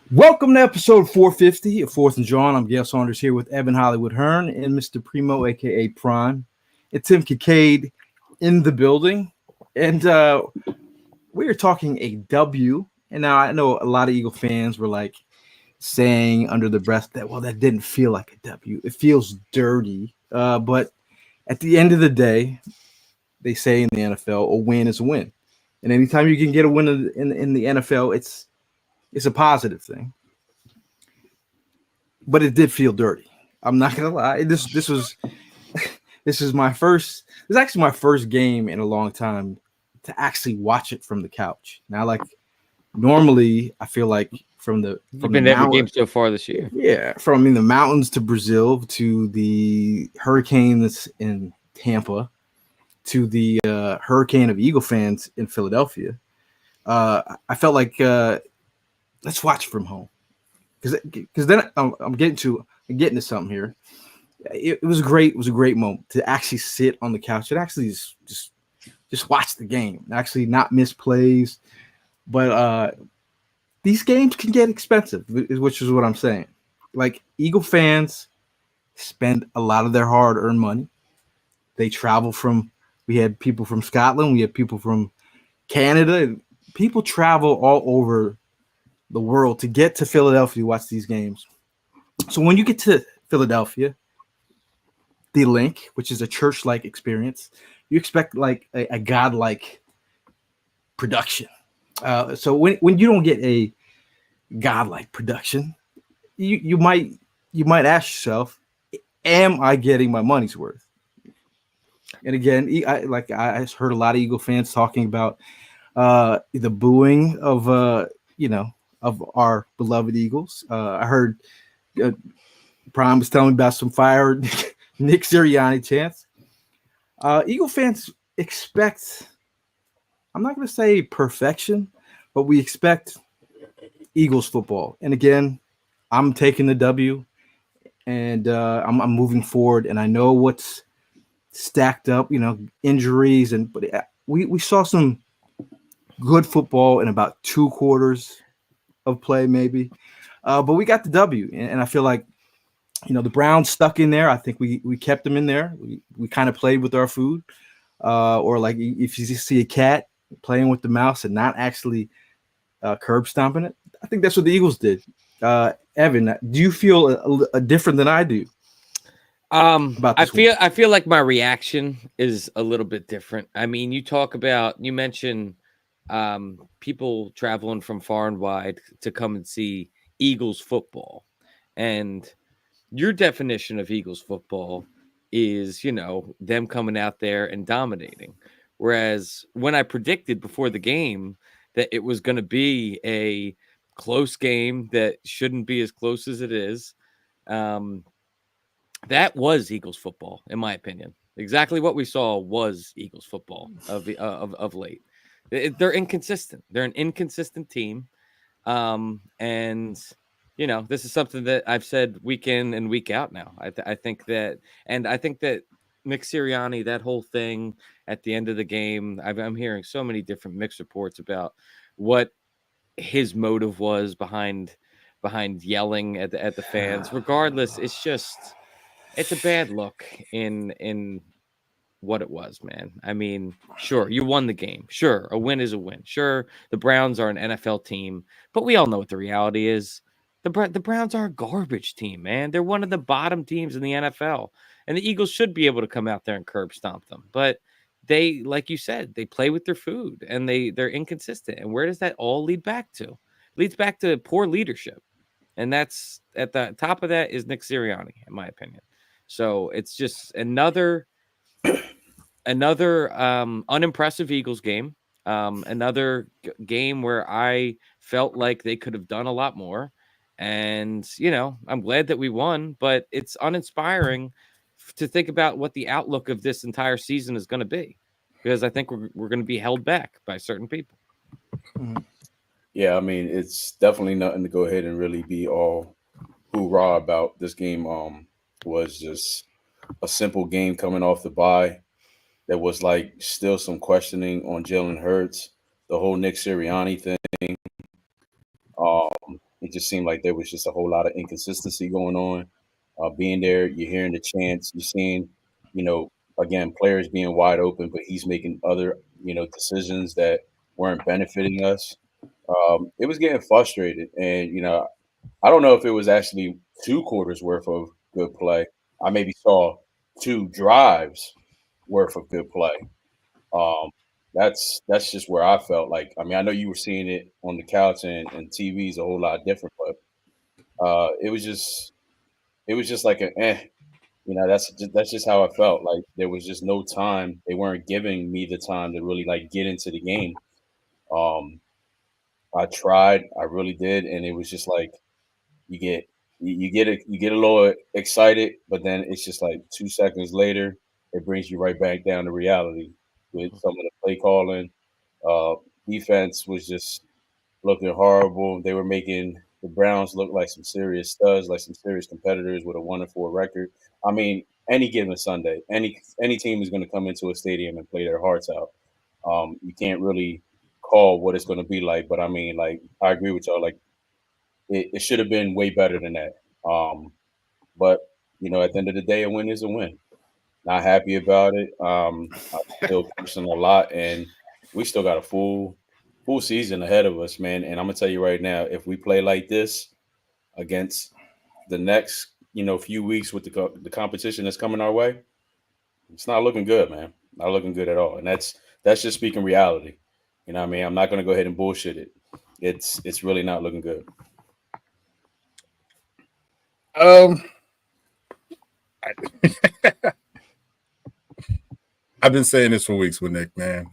Welcome to episode 450 of Fourth and Jawn. I'm Gail Saunders here with Evan Hollywood Hearn and Mr. Primo, a.k.a. Prime. It's Tim Kincaid in the building. And we are talking a W. And now I know a lot of Eagle fans were like saying under their breath that, well, that didn't feel like a W. It feels dirty. But at the end of the day, they say in the NFL, a win is a win. And anytime you can get a win in the NFL, it's a positive thing. But it did feel dirty. I'm not gonna lie. This is my first. This is actually my first game in a long time to actually watch it from the couch. Now, like normally, I feel like You've been to every game so far this year. Yeah, from the mountains to Brazil to the hurricane that's in Tampa to the hurricane of Eagle fans in Philadelphia. I felt like let's watch from home because then I'm getting to something here. It was great. It was a great moment to actually sit on the couch and actually just watch the game, actually not miss plays. But these games can get expensive, which is what I'm saying. Like Eagle fans spend a lot of their hard-earned money. They travel from. We had people from Scotland. We had people from Canada. People travel all over the world to get to Philadelphia to watch these games. So when you get to Philadelphia, the Link, which is a church-like experience, you expect like a godlike production. So when you don't get a godlike production, you might ask yourself, am I getting my money's worth? And again, I heard a lot of Eagle fans talking about the booing of of our beloved Eagles. I heard Prime was telling me about some fire Nick Sirianni chants. Eagle fans expect, I'm not going to say perfection, but we expect Eagles football. And again, I'm taking the W, and I'm moving forward. And I know what's stacked up, injuries, but we saw some good football in about 2 quarters of play, maybe. But we got the W, and I feel like the Browns stuck in there. I think we kept them in there. We kind of played with our food, or like if you just see a cat playing with the mouse and not actually curb stomping it. I think that's what the Eagles did. Evan, do you feel a different than I do? I feel like my reaction is a little bit different. I mean, you mentioned people traveling from far and wide to come and see Eagles football, and your definition of Eagles football is them coming out there and dominating. Whereas when I predicted before the game that it was going to be a close game that shouldn't be as close as it is, that was Eagles football, in my opinion. Exactly what we saw was Eagles football of late. They're inconsistent. They're an inconsistent team, and this is something that I've said week in and week out now. I think that Nick Sirianni, that whole thing at the end of the game, I'm hearing so many different mixed reports about what his motive was behind yelling at the fans. Regardless, it's a bad look in what it was, man. I mean, sure, you won the game. Sure, a win is a win. Sure, the Browns are an NFL team, but we all know what the reality is. The Browns are a garbage team, man. They're one of the bottom teams in the NFL, and the Eagles should be able to come out there and curb stomp them. But they, like you said, they play with their food, and they're inconsistent. And where does that all lead back to? It leads back to poor leadership, and that's at the top of that is Nick Sirianni, in my opinion. So it's just another unimpressive Eagles game. Another game where I felt like they could have done a lot more. And, I'm glad that we won, but it's uninspiring to think about what the outlook of this entire season is going to be, because I think we're going to be held back by certain people. Yeah, I mean, it's definitely nothing to go ahead and really be all hoorah about. This game was just a simple game coming off the bye. There was like still some questioning on Jalen Hurts. the whole Nick Sirianni thing. It just seemed like there was just a whole lot of inconsistency going on. Being there, you're hearing the chants, you're seeing, you know, again, players being wide open, but he's making other, you know, decisions that weren't benefiting us. It was getting frustrated, and you know, I don't know if it was actually 2 quarters worth of good play. I maybe saw 2 drives worth of good play. Um, that's just where I felt like. I mean, I know you were seeing it on the couch and TV's a whole lot different, but it was just like an you know, that's just how I felt. Like there was just no time. They weren't giving me the time to really like get into the game. Um, I tried, I really did, and it was just like you get you get a little excited, but then it's just like 2 seconds later, it brings you right back down to reality with some of the play calling. Uh, Defense was just looking horrible. They were making the Browns look like some serious studs, like some serious competitors with a 1-4 record. I mean, any given Sunday, any team is going to come into a stadium and play their hearts out. You can't really call what it's going to be like, but I mean, like I agree with y'all. Like it should have been way better than that. But you know, at the end of the day, a win is a win. Not happy about it. I'm still cursing a lot, and we still got a full season ahead of us, man. And I'm gonna tell you right now, if we play like this against the next, you know, few weeks with the competition that's coming our way, it's not looking good, man. Not looking good at all. And that's just speaking reality. You know what I mean? I'm not gonna go ahead and bullshit it. It's really not looking good. I've been saying this for weeks with Nick, man.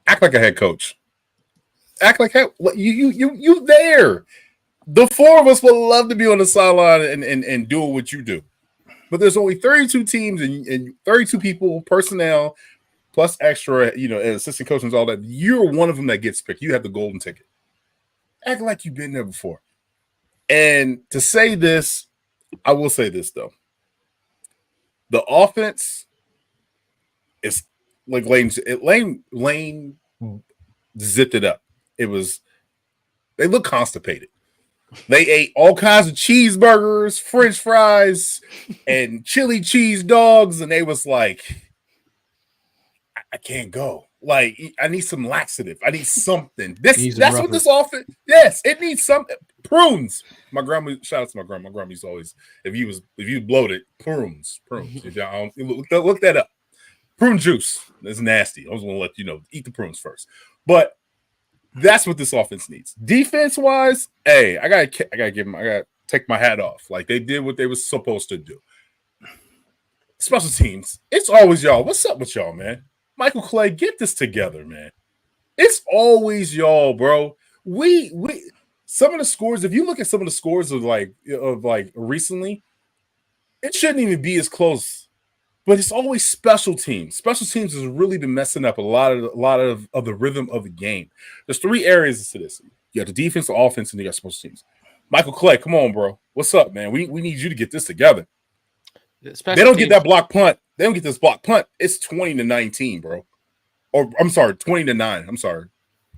Act like a head coach. Act like you there. The 4 of us would love to be on the sideline and doing what you do. But there's only 32 teams and 32 people, personnel, plus extra, you know, and assistant coaches and all that. You're one of them that gets picked. You have the golden ticket. Act like you've been there before. And to say this, I will say this, though. The offense is like Lane zipped it up. They look constipated. They ate all kinds of cheeseburgers, French fries, and chili cheese dogs, and they was like, I can't go. Like, I need some laxative. I need something. That's what this offense. Yes, it needs something. Prunes. My grandma. Shout out to my grandma. My grandma used to always, if you bloated, prunes. If y'all look that up. Prune juice. That's nasty. I was going to let you know. Eat the prunes first. But that's what this offense needs. Defense wise, hey, I gotta take my hat off. Like they did what they were supposed to do. Special teams, it's always y'all. What's up with y'all, man? Michael Clay, get this together, man. It's always y'all, bro. We some of the scores, if you look at some of the scores of like recently, it shouldn't even be as close. But it's always special teams. Special teams has really been messing up a lot of the rhythm of the game. There's 3 areas to this. You got the defense, the offense, and you got special teams. Michael Clay, come on, bro. What's up, man? We need you to get this together. They don't get that block punt. They don't get this block punt. It's 20-19, bro. Or I'm sorry, 20-9. I'm sorry.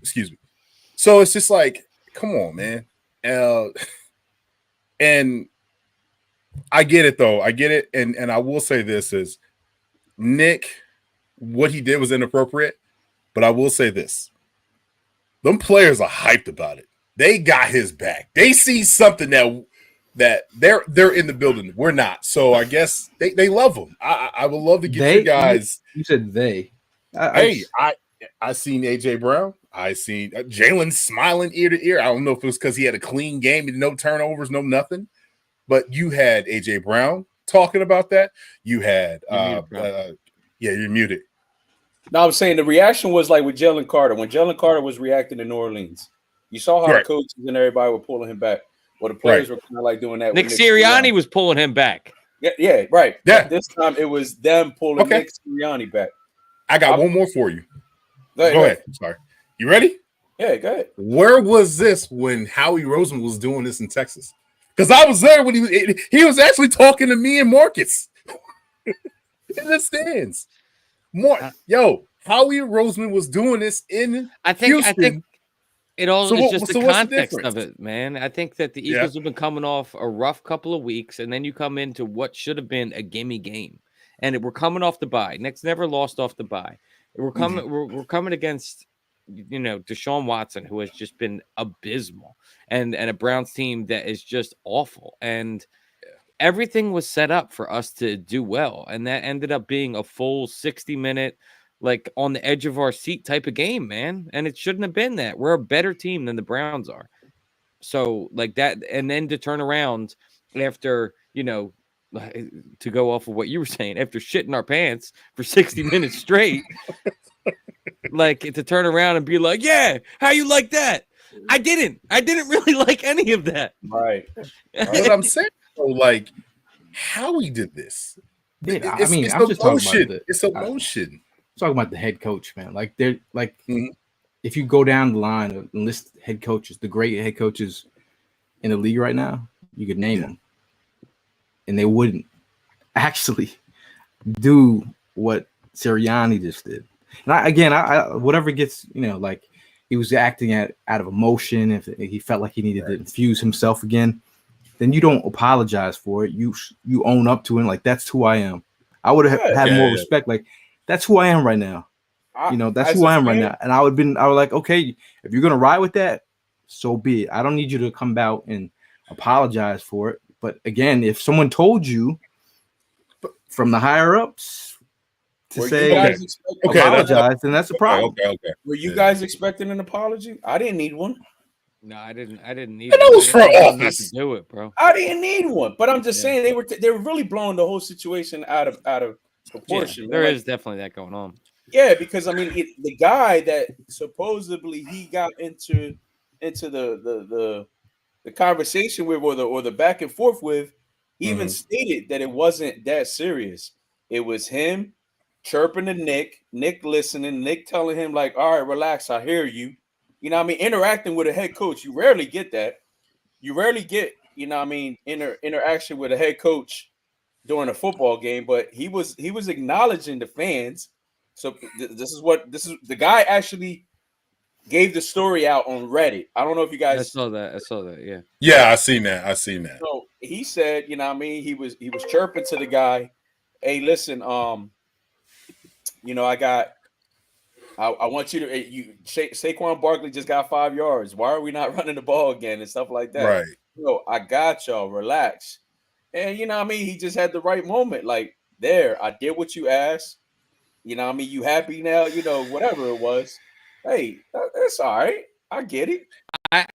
Excuse me. So it's just like, come on, man. And I get it, though. I get it. And I will say this is Nick, what he did was inappropriate. But I will say this. Them players are hyped about it. They got his back. They see something that they're in the building. We're not. So I guess they love him. I would love to get you guys. You said they. I seen AJ Brown. I seen Jalen smiling ear to ear. I don't know if it was because he had a clean game and no turnovers, no nothing. But you had AJ Brown talking about that. You had you're muted. No, I was saying the reaction was like with Jalen Carter. When Jalen Carter was reacting in New Orleans, you saw how the coaches and everybody were pulling him back. Well, the players were kind of like doing that. Nick Sirianni was pulling him back. Yeah, right. Yeah. But this time it was them pulling Nick Sirianni back. I got one more for you. Go ahead. Sorry. You ready? Yeah, go ahead. Where was this when Howie Roseman was doing this in Texas? Because I was there when he was actually talking to me and Marcus in the stands. Howie Roseman was doing this in Houston. It all So is just the what's the context of difference? it, man. I think that the Eagles have been coming off a rough couple of weeks, and then you come into what should have been a gimme game, and we're coming off the bye. Nick's never lost off the bye. We're coming. We're coming against Deshaun Watson, who has just been abysmal, and a Browns team that is just awful, and everything was set up for us to do well, and that ended up being a full 60-minute. Like on the edge of our seat type of game, man. And it shouldn't have been that. We're a better team than the Browns are. So like that, and then to turn around after, to go off of what you were saying, after shitting our pants for 60 minutes straight, like to turn around and be like, yeah, how you like that? I didn't really like any of that. Right. What I'm saying, like, Howie did this. Yeah, It's emotion. It's emotion. Talking about the head coach, man. Like they're like, if you go down the line and list head coaches, the great head coaches in the league right now, you could name them, and they wouldn't actually do what Sirianni just did. And I whatever gets, like he was acting out of emotion. If he felt like he needed to infuse himself again, then you don't apologize for it. You own up to it. Like, that's who I am. I would have had more respect. Like, that's who I am right now. That's who I am right now. And I was like, okay, if you're gonna ride with that, so be it. I don't need you to come out and apologize for it. But again, if someone told you from the higher ups to apologize, then that's a problem. Okay. Were you guys expecting an apology? I didn't need one. No, I didn't need it. And it was front office. Do it, bro. I didn't need one. But I'm just saying they were really blowing the whole situation out of proportion. There is definitely that going on. Yeah, because I mean, the guy that supposedly he got into the conversation with, or the back and forth with, even stated that it wasn't that serious. It was him chirping to Nick listening, Nick telling him like, "All right, relax, I hear you." You know what I mean? Interacting with a head coach, you rarely get that. You rarely get, interaction with a head coach during a football game, but he was acknowledging the fans. So this is the guy actually gave the story out on Reddit. I don't know if you guys I saw that. Yeah. Yeah, I seen that. So he said, he was chirping to the guy, "Hey, listen, I want you to Saquon Barkley just got 5 yards. Why are we not running the ball again?" and stuff like that. Right. I got y'all. Relax. And he just had the right moment. Like, there, I did what you asked. You happy now? Whatever it was. Hey, that's all right. I get it. I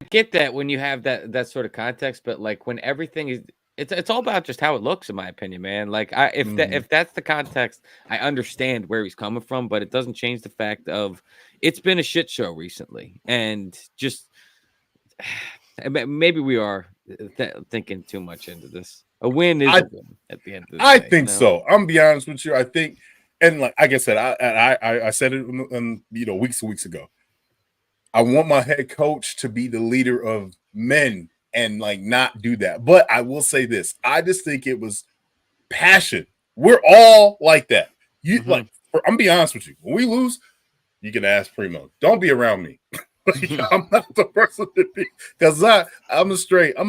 get that when you have that sort of context, but like when everything is, it's all about just how it looks, in my opinion, man. Like if that's the context, I understand where he's coming from, but it doesn't change the fact of it's been a shit show recently, and just maybe we are thinking too much into this. A win is a win at the end of the day. I think so. I'm gonna be honest with you. I think, and like I said, I said it weeks ago. I want my head coach to be the leader of men and like not do that. But I will say this: I just think it was passion. We're all like that. I'm gonna be honest with you. When we lose, you can ask Primo. Don't be around me. I'm not the person to be, because I'm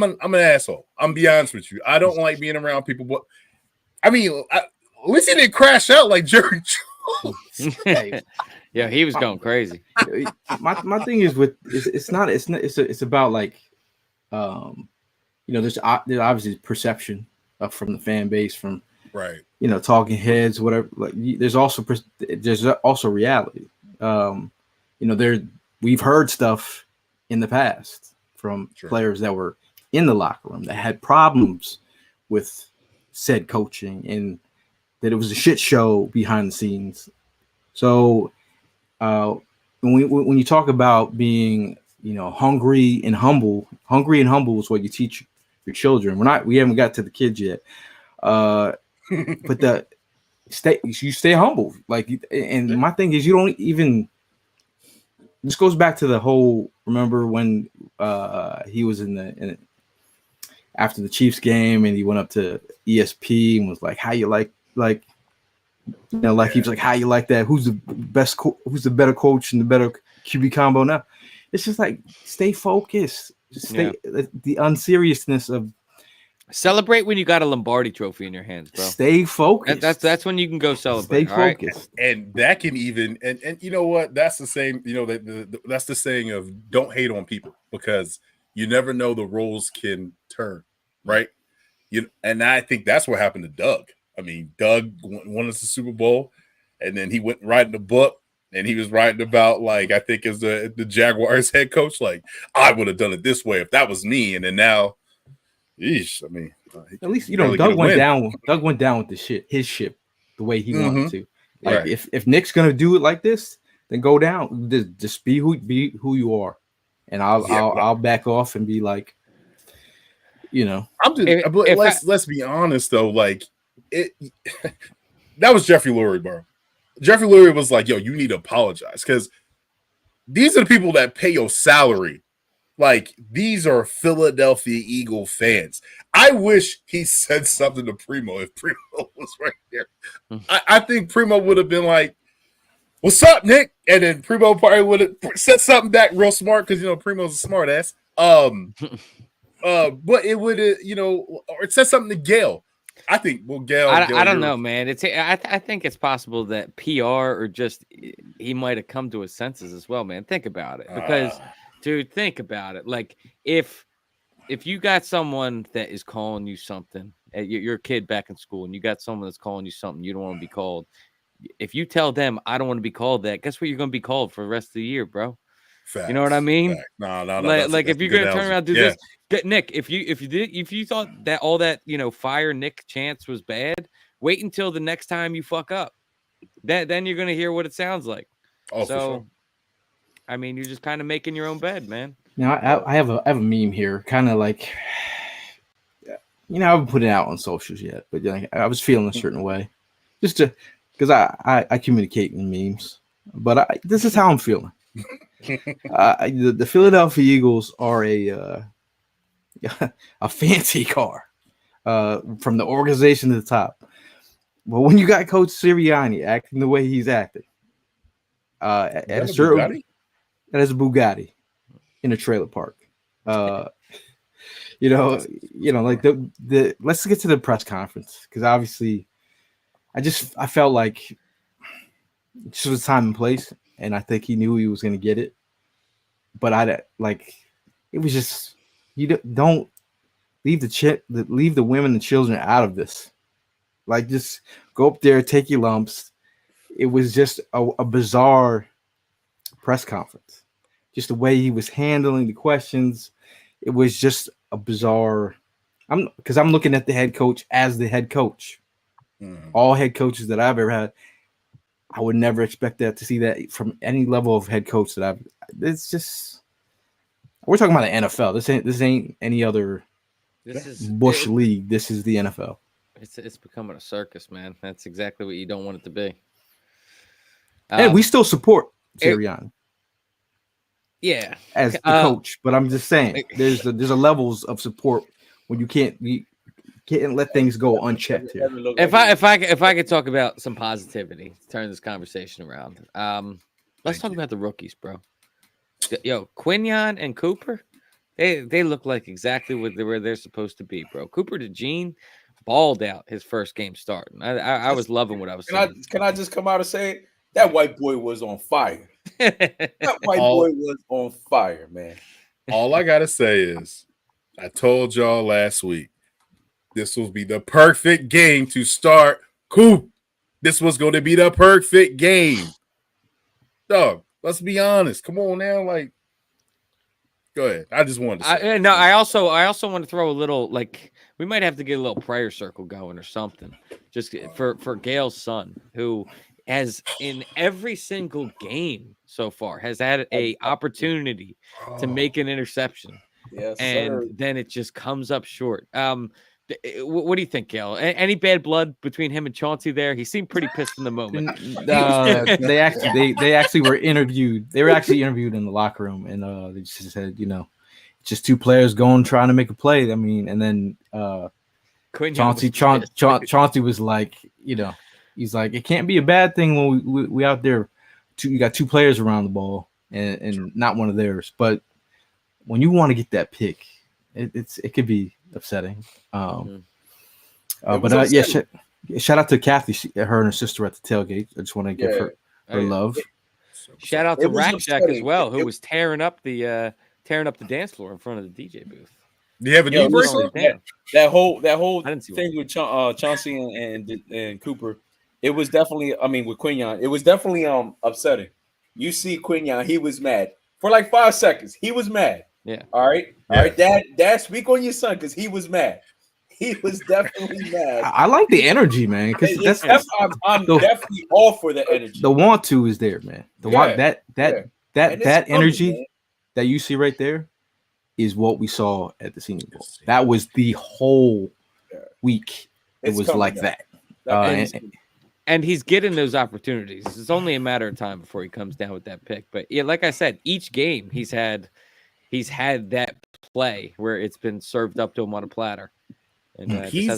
an asshole. I'm be honest with you. I don't like being around people. But I mean, at least he didn't crash out like Jerry Jones. Yeah, he was going crazy. My thing is it's about like, there's obviously perception from the fan base, from right, talking heads, whatever. Like, there's also reality. We've heard stuff in the past from players that were in the locker room that had problems with said coaching, and that it was a shit show behind the scenes. So when you talk about being, hungry and humble is what you teach your children. We haven't got to the kids yet. But you stay humble. Like, and my thing is, you don't even. This goes back to the whole. Remember when he was after the Chiefs game, and he went up to ESP and was like, "How you like You know, like he was like, "How you like that? Who's the best? Who's the better coach and the better QB combo now?" It's just like stay focused. Just stay the unseriousness of celebrate when you got a Lombardi trophy in your hands, bro. Stay focused. That's when you can go celebrate. Stay focused, and that can even and you know what? That's the same. You know that's the saying of don't hate on people because you never know the roles can turn, right? And I think that's what happened to Doug. I mean, Doug won us the Super Bowl, and then he went writing the book, and he was writing about, like, I think as the Jaguars head coach, like, I would have done it this way if that was me. And then now, yeesh, I mean, at least, you know, Doug went down with his ship, the way he wanted to. Like, right. if Nick's going to do it like this, then go down. Just be who you are. And I'll back off and be like, you know. Let's be honest, though, like, that was Jeffrey Lurie, bro. Jeffrey Lurie was like, yo, you need to apologize because these are the people that pay your salary. Like, these are Philadelphia Eagle fans. I wish he said something to Primo if Primo was right there. I think Primo would have been like, what's up, Nick? And then Primo probably would have said something back real smart because, you know, Primo's a smart ass. But it would have, you know, or it said something to Gail. I think, Gail. I don't know, man. I think it's possible that PR or just he might have come to his senses as well, man. Think about it, because, dude, think about it. Like, if you got someone that is calling you something, you're a kid back in school, and you got someone that's calling you something you don't want to be called. If you tell them I don't want to be called that, guess what you're going to be called for the rest of the year, bro? Facts, you know what I mean? No. Like if you're gonna turn around and do this, Nick. If you thought that all that, you know, fire Nick chance was bad, wait until the next time you fuck up. Then you're gonna hear what it sounds like. Oh, so, for sure. I mean, you're just kind of making your own bed, man. Now I have a meme here, kind of like, you know, I haven't put it out on socials yet, but I was feeling a certain way, just because I communicate in memes, but this is how I'm feeling. The Philadelphia Eagles are a fancy car from the organization to the top. But when you got Coach Sirianni acting the way he's acting, that is a Bugatti in a trailer park. You know, like the let's get to the press conference, because obviously, I felt like this was time and place. And I think he knew he was going to get it, but it was just, you don't leave the women and children out of this. Like, just go up there, take your lumps. It was just a bizarre press conference, just the way he was handling the questions. It was just a bizarre. Because I'm looking at the head coach as the head coach. All head coaches that I've ever had, I would never expect that to see that from any level of head coach that it's just, we're talking about the NFL. This ain't any other Bush league. This is the NFL. It's becoming a circus, man. That's exactly what you don't want it to be. And we still support Sirianni. Yeah. As the coach, but I'm just saying there's a levels of support when you can't let things go unchecked here. If I could talk about some positivity, turn this conversation around. Let's talk about the rookies, bro. Yo, Quinyon and Cooper, they look like exactly where they're supposed to be, bro. Cooper DeJean balled out his first game starting. I was loving what I was seeing. Can I just come out and say that white boy was on fire? That white boy was on fire, man. All I gotta say is, I told y'all last week, this will be the perfect game to start Coop. This was going to be the perfect game. Dog, let's be honest. Come on now. Like, go ahead. I just wanted to say. I also want to throw a little, like, we might have to get a little prayer circle going or something. Just for Gail's son, who has in every single game so far has had a opportunity to make an interception. Yes, and then it just comes up short. What do you think, Gail? Any bad blood between him and Chauncey there? He seemed pretty pissed in the moment. They actually were interviewed. They were actually interviewed in the locker room, and they just said, you know, just two players trying to make a play. I mean, and then Chauncey was like, you know, He's like, it can't be a bad thing when we out there. You got two players around the ball and not one of theirs. But when you want to get that pick, it could be upsetting. Shout out to Kathy, her and her sister at the tailgate. I just want to give her love. Shout out to Rack Shack as well, who was tearing up the dance floor in front of the DJ booth. Do you have a knee brace? That whole thing with Chauncey and Cooper, it was definitely. I mean, with Quinyon, it was definitely upsetting. You see Quinyon, he was mad for like 5 seconds. He was mad. Yeah. All right. Dad, speak on your son because he was mad. He was definitely mad. I like the energy, man. Because I'm definitely all for the energy. The want to is there, man. That energy coming, that you see right there is what we saw at the Senior Bowl. That was the whole week. It was like that. And he's getting those opportunities. It's only a matter of time before he comes down with that pick. But yeah, like I said, each game he's had that play where it's been served up to him on a platter. And he's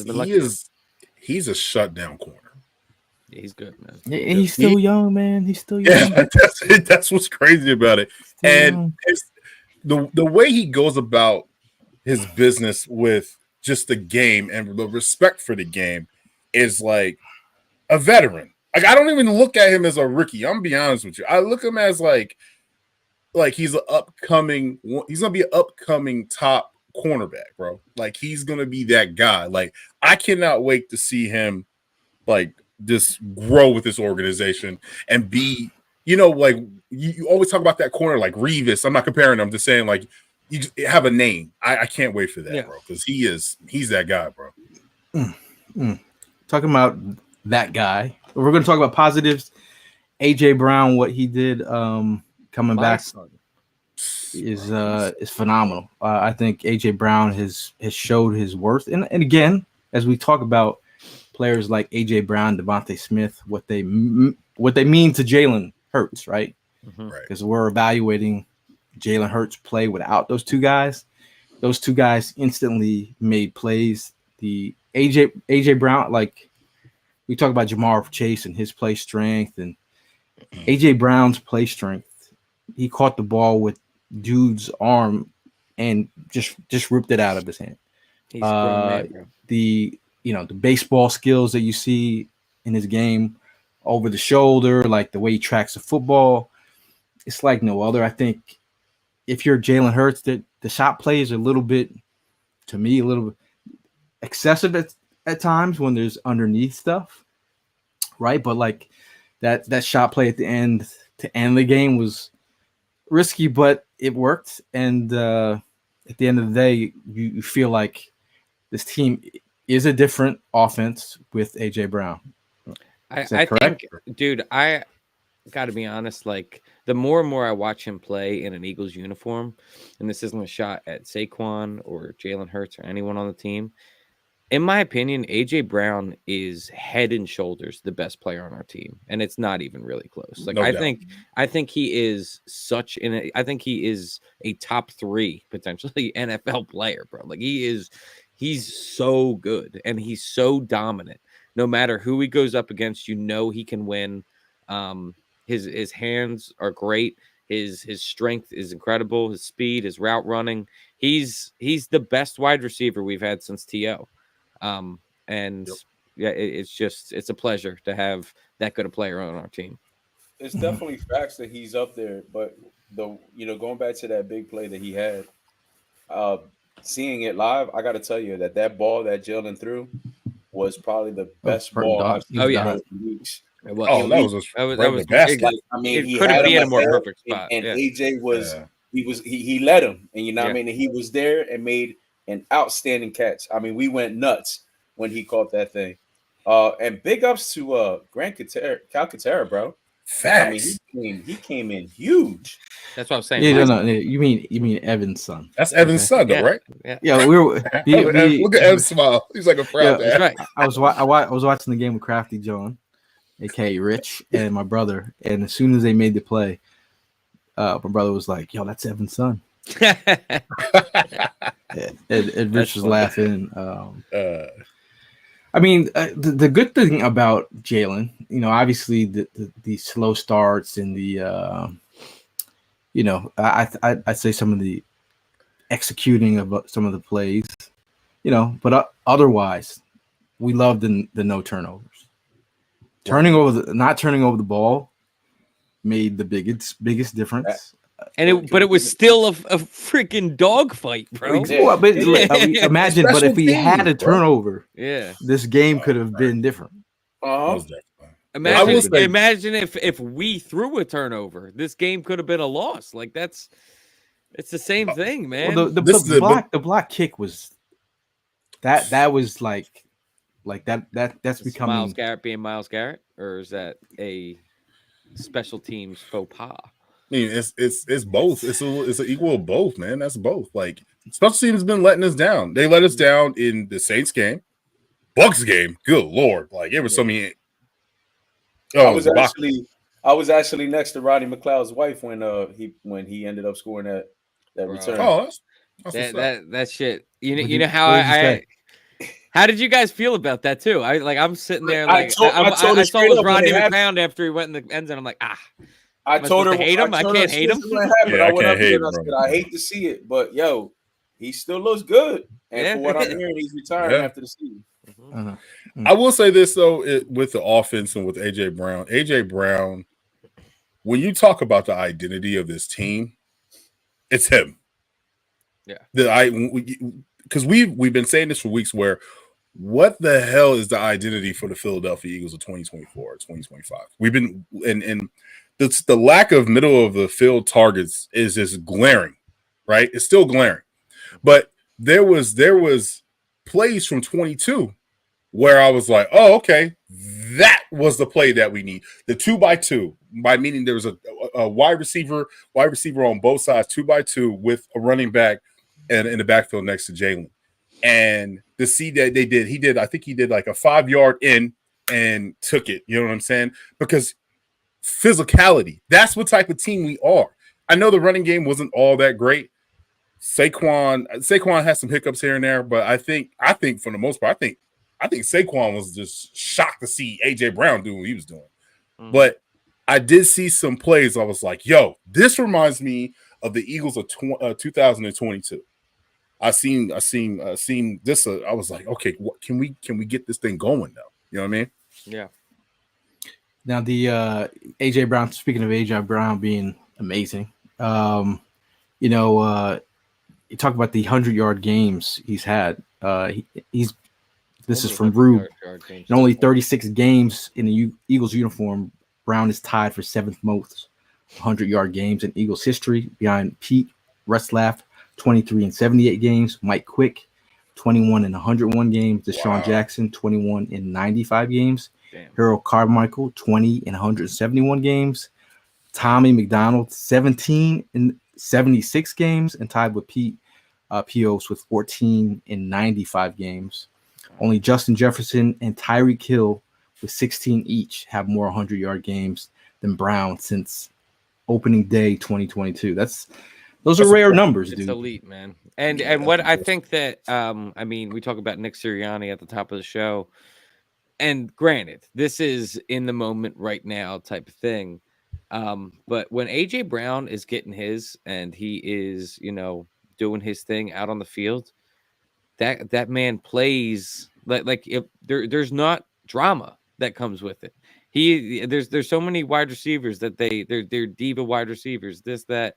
a shutdown corner. Yeah, he's good, man. Yeah, he's still young, man. He's still young. Yeah, that's what's crazy about it. And the way he goes about his business with just the game and the respect for the game is like a veteran. Like, I don't even look at him as a rookie. I'm gonna be honest with you. I look at him as like he's gonna be an upcoming top cornerback, bro. Like, he's gonna be that guy. Like, I cannot wait to see him like just grow with this organization and be, like you always talk about that corner like Revis. I'm not comparing them, just saying like you just have a name. I can't wait for that, bro, because he's that guy, bro. Talking about that guy, we're going to talk about positives. AJ Brown, what he did coming back is phenomenal. I think AJ Brown has showed his worth, and again, as we talk about players like AJ Brown, Devontae Smith, what they mean to Jalen Hurts, right? Because we're evaluating Jalen Hurts play without those two guys. Those two guys instantly made plays. The AJ Brown, like we talk about Jamar Chase and his play strength, and AJ Brown's play strength. He caught the ball with dude's arm and just ripped it out of his hand. He's man, the baseball skills that you see in his game, over the shoulder, like the way he tracks the football, it's like no other. I think if you're Jalen Hurts, the shot play is a little bit excessive at times when there's underneath stuff, right? But like that shot play at the end to end the game was risky, but it worked. And at the end of the day, you feel like this team is a different offense with AJ Brown. I think, dude, I got to be honest, like the more and more I watch him play in an Eagles uniform, and this isn't a shot at Saquon or Jalen Hurts or anyone on the team, in my opinion, AJ Brown is head and shoulders the best player on our team, and it's not even really close. Like, I think he is I think he is a top 3 potentially NFL player, bro. Like, he's so good and he's so dominant. No matter who he goes up against, he can win. His hands are great. His strength is incredible. His speed, his route running. He's the best wide receiver we've had since T.O. It's a pleasure to have that good a player on our team. It's definitely facts that he's up there, but going back to that big play that he had, seeing it live, I got to tell you that ball that Jalen threw was probably the best ball I've seen in weeks. That was best. Like, I mean, he couldn't be in a more perfect spot. And AJ was he led him, and what I mean, and he was there and made an outstanding catch. I mean, we went nuts when he caught that thing. And big ups to Calcaterra, bro. Facts. I mean, he came in huge. That's what I'm saying. Yeah, no. You mean Evan's son? That's Evan's son, though, right? Yeah, we were. Look at Evan's smile. He's like a proud dad. Right. I was watching the game with Crafty Jawn, aka Rich, and my brother. And as soon as they made the play, my brother was like, "Yo, that's Evan's son." and Rich was laughing. I mean, the good thing about Jalen, obviously the slow starts and the, I'd say some of the executing of some of the plays, but otherwise, we love the no turnovers. Not turning over the ball made the biggest difference. But it was still a freaking dogfight, bro. Well, but imagine, but if we had a turnover, yeah, this game could have been different. Imagine if we threw a turnover, this game could have been a loss. Like it's the same thing, man. Well, the block kick was that was like that's becoming Myles Garrett being Myles Garrett, or is that a special teams faux pas? I mean, it's both. It's an equal of both, man. That's both. Like, special teams has been letting us down. They let us down in the Saints game, Bucs game. Good Lord, like it was so many. I was actually next to Roddy McLeod's wife when he ended up scoring that return. Oh, that shit. You know how how did you guys feel about that too? I'm sitting there like I saw it was Rodney McLeod after he went in the end zone. I'm like, I told her hate him. I can't hate him. I went up there and I said, I hate to see it, but yo, he still looks good. And for what I'm hearing, he's retiring after the season. I will say this though, with the offense and with AJ Brown, when you talk about the identity of this team, it's him. Yeah. Because we've been saying this for weeks, where what the hell is the identity for the Philadelphia Eagles of 2024 or 2025? We've been and the lack of middle of the field targets is just glaring, right? It's still glaring. But there was plays from 22 where I was like, oh, okay, that was the play that we need. The 2x2, by meaning there was a wide receiver on both sides, 2x2 with a running back and in the backfield next to Jalen. And to see that I think he did like a 5-yard in and took it. You know what I'm saying? Because physicality, that's what type of team we are. I know the running game wasn't all that great. Saquon has some hiccups here and there, but I think for the most part, I think Saquon was just shocked to see AJ Brown doing what he was doing. Mm-hmm. But I did see some plays. I was like, yo, this reminds me of the Eagles of 2022. I seen this. I was like, okay, what can we get this thing going now? You know what I mean? Yeah. Now the AJ Brown. Speaking of AJ Brown being amazing, you talk about the 100-yard games he's had. This is from Rube. In only 36 games in the Eagles uniform, Brown is tied for 7th most 100-yard games in Eagles history, behind Pete Retzlaff, 23 in 78 games, Mike Quick, 21 in 101 games, Deshaun Jackson, 21 in 95 games, Harold Carmichael, 20 in 171 games, Tommy McDonald, 17 in 76 games, and tied with Pete Pios with 14 in 95 games. Only Justin Jefferson and Tyreek Hill with 16 each have more 100-yard games than Brown since opening day 2022. Those are rare numbers, dude. It's elite, man. And what I think that I mean, we talk about Nick Sirianni at the top of the show. And granted, this is in the moment right now type of thing. But when AJ Brown is getting his and he is, doing his thing out on the field, that man plays like if there's not drama that comes with it. There's so many wide receivers that they're diva wide receivers, this, that.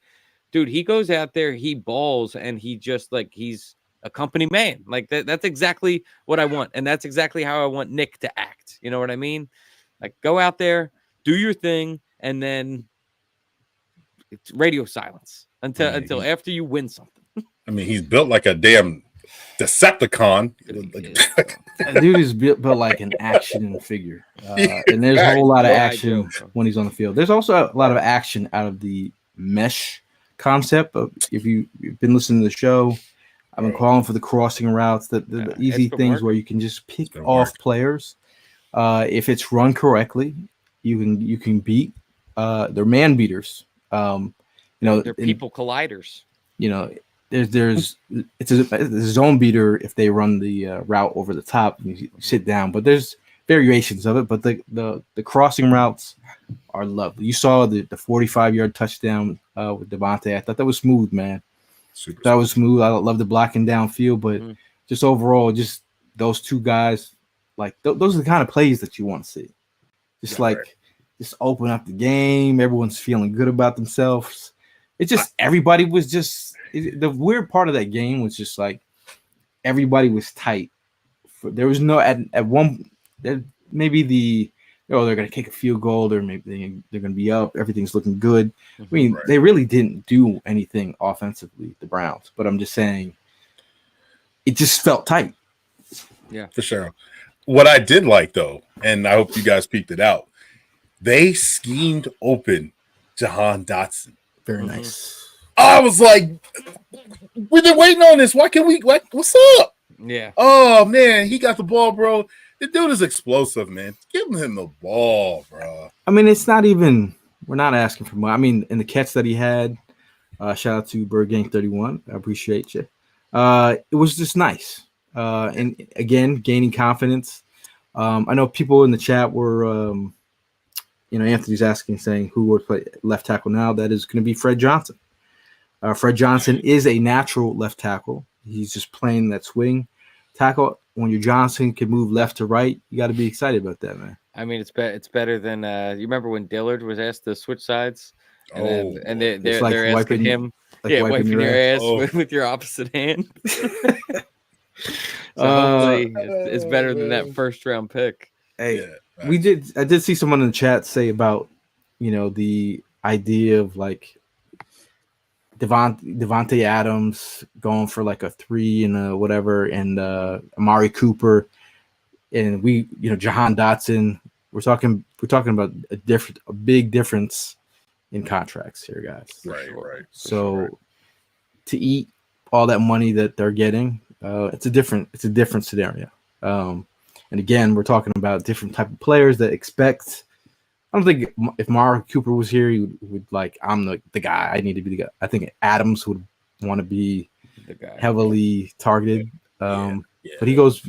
Dude, he goes out there, he balls, and he just he's a company man. Like that's exactly what I want. And that's exactly how I want Nick to act. You know what I mean? Like, go out there, do your thing, and then it's radio silence until after you win something. I mean, he's built like a damn Decepticon. Dude is built like an action figure. And there's a whole lot of action when he's on the field. There's also a lot of action out of the mesh concept. If you've been listening to the show, I've been calling for the crossing routes, the easy things where you can just pick off players. If it's run correctly, you can beat. They're man beaters. They're people colliders. it's a zone beater if they run the route over the top. You sit down, but there's variations of it. But the crossing routes are lovely. You saw the 45-yard touchdown with Devontae. I thought that was smooth, man. Super. That was smooth. I love the blocking downfield, but just overall, just those two guys, like those are the kind of plays that you want to see. Just just open up the game. Everyone's feeling good about themselves. It's just everybody was just the weird part of that game was just like everybody was tight. There was no at one maybe they're going to kick a field goal or maybe they're going to be up. Everything's looking good. I mean, they really didn't do anything offensively, the Browns. But I'm just saying, it just felt tight. Yeah, for sure. What I did like though, and I hope you guys peeped it out, they schemed open Jahan Dotson. Very nice. I was like, we've been waiting on this. Why can't we? What's up? Yeah. Oh man, he got the ball, bro. The dude is explosive, man. Give him the ball, bro. I mean, it's not even. We're not asking for more. I mean, in the catch that he had, shout out to Bird Gang 31. I appreciate you. It was just nice. And again, gaining confidence. I know people in the chat were, Anthony's asking, saying who would play left tackle now. That is going to be Fred Johnson. Fred Johnson is a natural left tackle. He's just playing that swing tackle. When your Johnson can move left to right, you got to be excited about that, man. I mean, it's better than you remember when Dillard was asked to switch sides, and they're asking him, wiping your ass with your opposite hand. So hopefully it's better than that first round pick. Hey, I did see someone in the chat say about the idea of like Devontae Adams going for like a 3 and a whatever, and Amari Cooper, and Jahan Dotson. We're talking about a big difference in contracts here, guys. Right. So to eat all that money that they're getting, it's a different scenario. And again, we're talking about different type of players that expect. I don't think if Amari Cooper was here, he would like, I'm the guy. I need to be the guy. I think Adams would want to be the guy, heavily targeted. But he goes.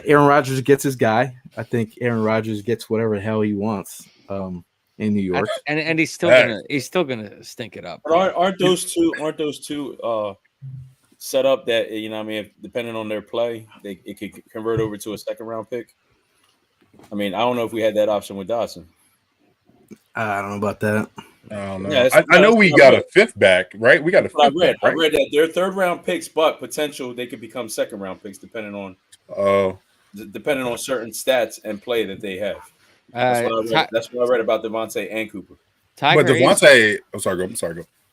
Aaron Rodgers gets his guy. I think Aaron Rodgers gets whatever the hell he wants in New York, and he's still gonna stink it up. But aren't those two set up that if depending on their play, it could convert over to a second round pick? I mean, I don't know if we had that option with Dotson. I don't know about that. I don't know. I know we got a fifth back, right? We got a fifth back, right? I read that they're third round picks, but potential they could become second round picks depending on certain stats and play that they have. That's what I read about Devontae and Cooper. But Devontae, I'm sorry, go.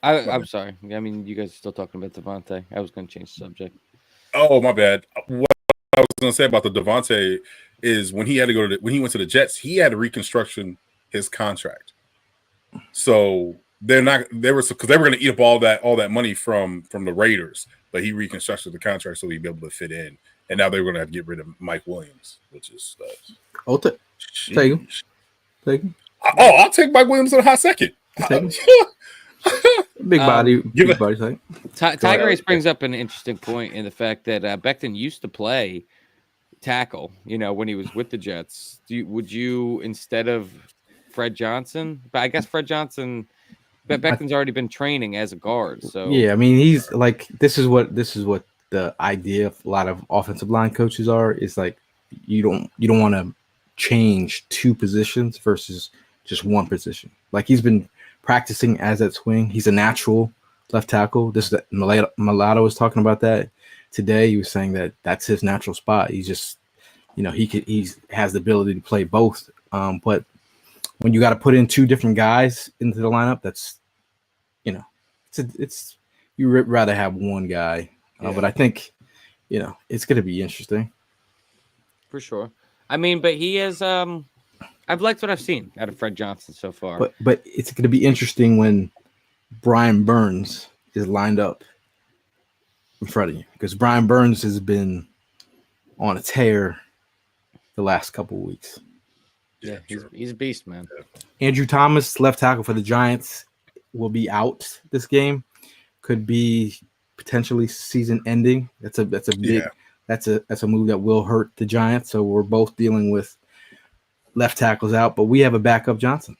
I'm sorry. I mean, you guys are still talking about Devontae. I was going to change the subject. Oh, my bad. What I was going to say about the Devontae is when he went to the Jets, he had to reconstruction his contract. So they were going to eat up all that money from the Raiders, but he reconstructed the contract so he'd be able to fit in. And now they're going to have to get rid of Mike Williams, which is take him. I'll take Mike Williams in a hot second. Big body thing. Tiger Ace brings up an interesting point in the fact that Becton used to play tackle, when he was with the Jets. Would you instead of Fred Johnson? But I guess Fred Johnson, Becton's already been training as a guard. So yeah, I mean he's like this is what the idea of a lot of offensive line coaches is like you don't want to change two positions versus just one position. Like he's been practicing as that swing. He's a natural left tackle. Mulatto was talking about that today. He was saying that that's his natural spot. He's just, he has the ability to play both. But when you got to put in two different guys into the lineup, that's, it's you would rather have one guy. But I think, it's going to be interesting. For sure. I mean, but he is. I've liked what I've seen out of Fred Johnson so far. But it's going to be interesting when Brian Burns is lined up in front of you because Brian Burns has been on a tear the last couple of weeks. Yeah, he's a beast, man. Andrew Thomas, left tackle for the Giants, will be out this game could be potentially season ending. That's a big that's a move that will hurt the Giants. So we're both dealing with left tackles out, but we have a backup Johnson.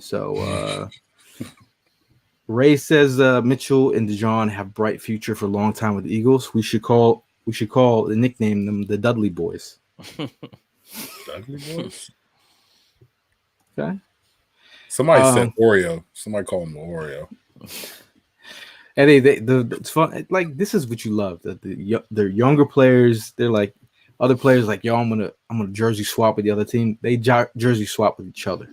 So Ray says Mitchell and Jawn have bright future for a long time with the Eagles. We should call and nickname them the Dudley Boys. Dudley Boys. Okay. Somebody said Oreo. Somebody called him the Oreo. And it's fun. Like, this is what you love. They're younger players. They're like other players. Like, yo, I'm gonna jersey swap with the other team. They jersey swap with each other.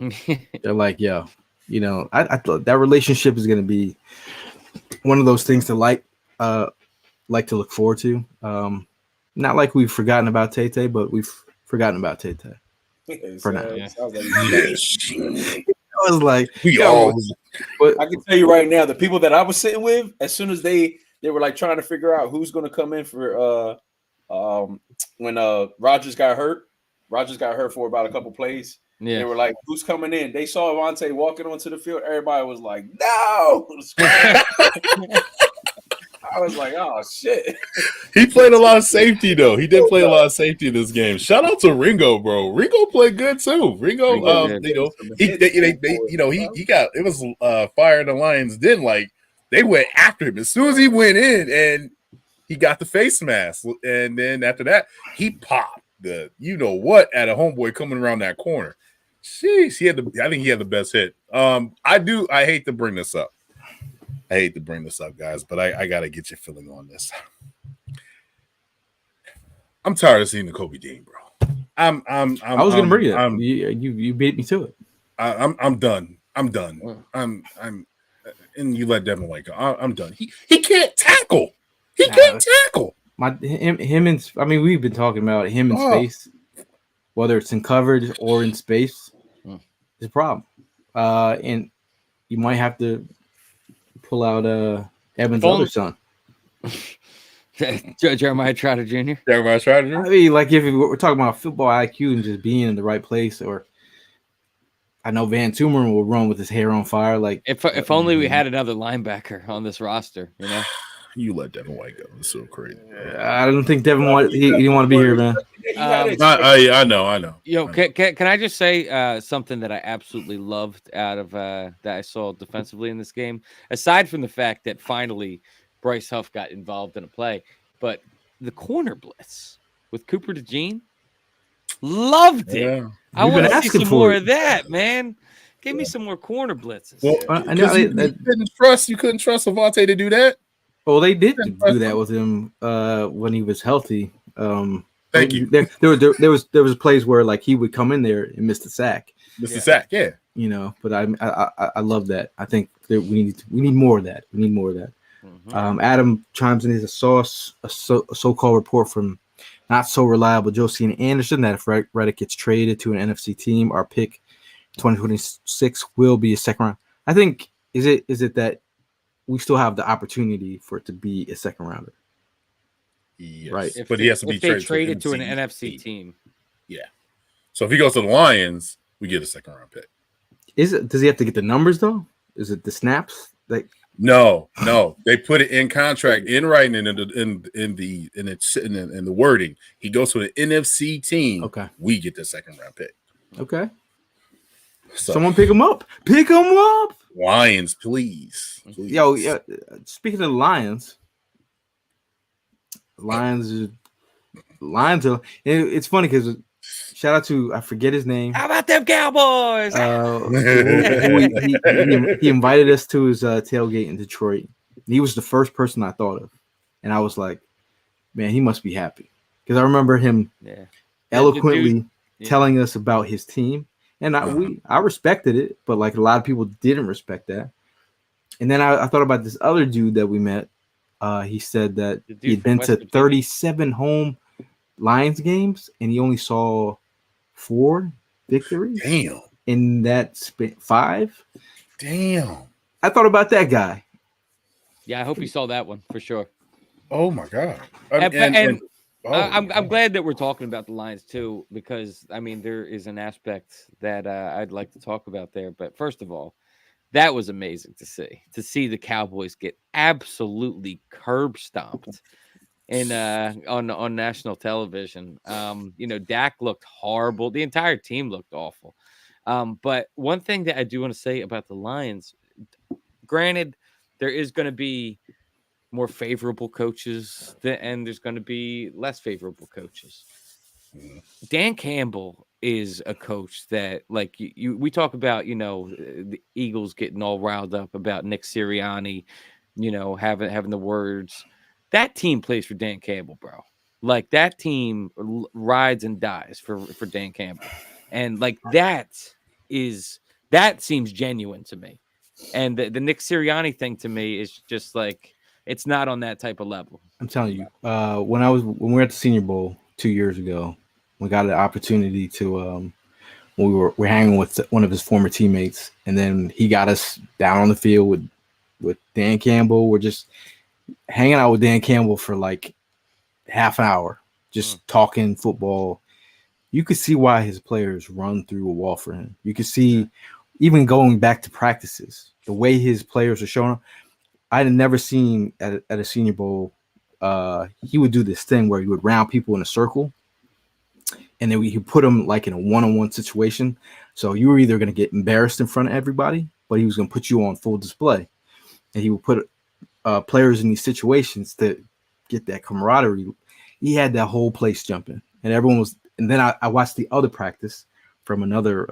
They're like, yo, I thought that relationship is gonna be one of those things to like to look forward to. Not like we've forgotten about Tay, but we've forgotten about Tay for now. I was like, but I can tell you right now, the people that I was sitting with, as soon as they were like trying to figure out who's going to come in for when Rodgers got hurt for about a couple plays. Yeah. They were like, who's coming in? They saw Avante walking onto the field. Everybody was like, no. I was like, oh shit. He played a lot of safety though. He did play a lot of safety in this game. Shout out to Ringo, bro. Ringo played good too. Ringo, he got it was Fire the Lions didn't like they went after him as soon as he went in and he got the face mask. And then after that, he popped the at a homeboy coming around that corner. Jeez, I think he had the best hit. I hate to bring this up. Guys, but I gotta get your feeling on this. I'm tired of seeing the Kobe Dean, bro. I was gonna bring it. You beat me to it. I'm done. I'm and you let Devin White go. I'm done. He can't tackle. He can't tackle. Him and I mean we've been talking about him in space, whether it's in coverage or in space, is a problem. And you might have to pull out Evan's other son. Jeremiah Trotter Jr. I mean, like if we're talking about football IQ and just being in the right place, or I know Van Toomer will run with his hair on fire. Like if only we had another linebacker on this roster, You let Devin White go. It's so crazy. I don't think Devin White. He didn't want to be here, man. I know. Can I just say something that I absolutely loved out of that I saw defensively in this game? Aside from the fact that finally Bryce Huff got involved in a play, but the corner blitz with Cooper DeJean, loved it. Yeah. I want to see some more of that, man. Give me some more corner blitzes. Well, I know you couldn't trust Avante to do that. Well, they did do that with him when he was healthy. Thank you. There was plays where like he would come in there and miss the sack. Yeah. But I love that. I think that we need more of that. We need more of that. Mm-hmm. Adam chimes in as a so-called report from not so reliable Josie and Anderson that if Reddick gets traded to an NFC team, our pick 2026 will be a second round. I think is it that we still have the opportunity for it to be a second rounder. Yes. Right. But he has to be traded to an NFC team. Yeah. So if he goes to the Lions, we get a second round pick. Does he have to get the numbers though? Is it the snaps? No. They put it in contract, in writing, in the wording. He goes to an NFC team. Okay. We get the second round pick. Okay. So, someone pick him up. Pick him up. Lions, please. Yo, yeah. Speaking of the Lions are. It's funny because shout out to I forget his name. How about them Cowboys? He invited us to his tailgate in Detroit. He was the first person I thought of, and I was like, man, he must be happy because I remember him eloquently telling us about his team. And I respected it, but like a lot of people didn't respect that. And then I thought about this other dude that we met. He said that he'd been to 37 home Lions games, and he only saw 4 victories. Damn. In that 5. Damn. I thought about that guy. Yeah, I hope you saw that one for sure. Oh my God. I'm glad that we're talking about the Lions too, because I mean there is an aspect that I'd like to talk about there. But first of all, that was amazing to see the Cowboys get absolutely curb stomped in on national television. Dak looked horrible. The entire team looked awful. But one thing that I do want to say about the Lions, granted, there is going to be more favorable coaches and there's going to be less favorable coaches. Dan Campbell is a coach that, like, we talk about, the Eagles getting all riled up about Nick Sirianni, having the words. That team plays for Dan Campbell, bro. Like, that team rides and dies for Dan Campbell. And like that seems genuine to me. And the Nick Sirianni thing to me is just like, it's not on that type of level. I'm telling you, when we were at the Senior Bowl 2 years ago, we got an opportunity to we're hanging with one of his former teammates, and then he got us down on the field with Dan Campbell. We're just hanging out with Dan Campbell for like half an hour, just talking football. You could see why his players run through a wall for him. You could see, even going back to practices, the way his players are showing up. I had never seen at a Senior Bowl, he would do this thing where he would round people in a circle, and then he put them like in a one-on-one situation. So you were either going to get embarrassed in front of everybody, but he was going to put you on full display. And he would put players in these situations to get that camaraderie. He had that whole place jumping, and everyone was. And then I watched the other practice from another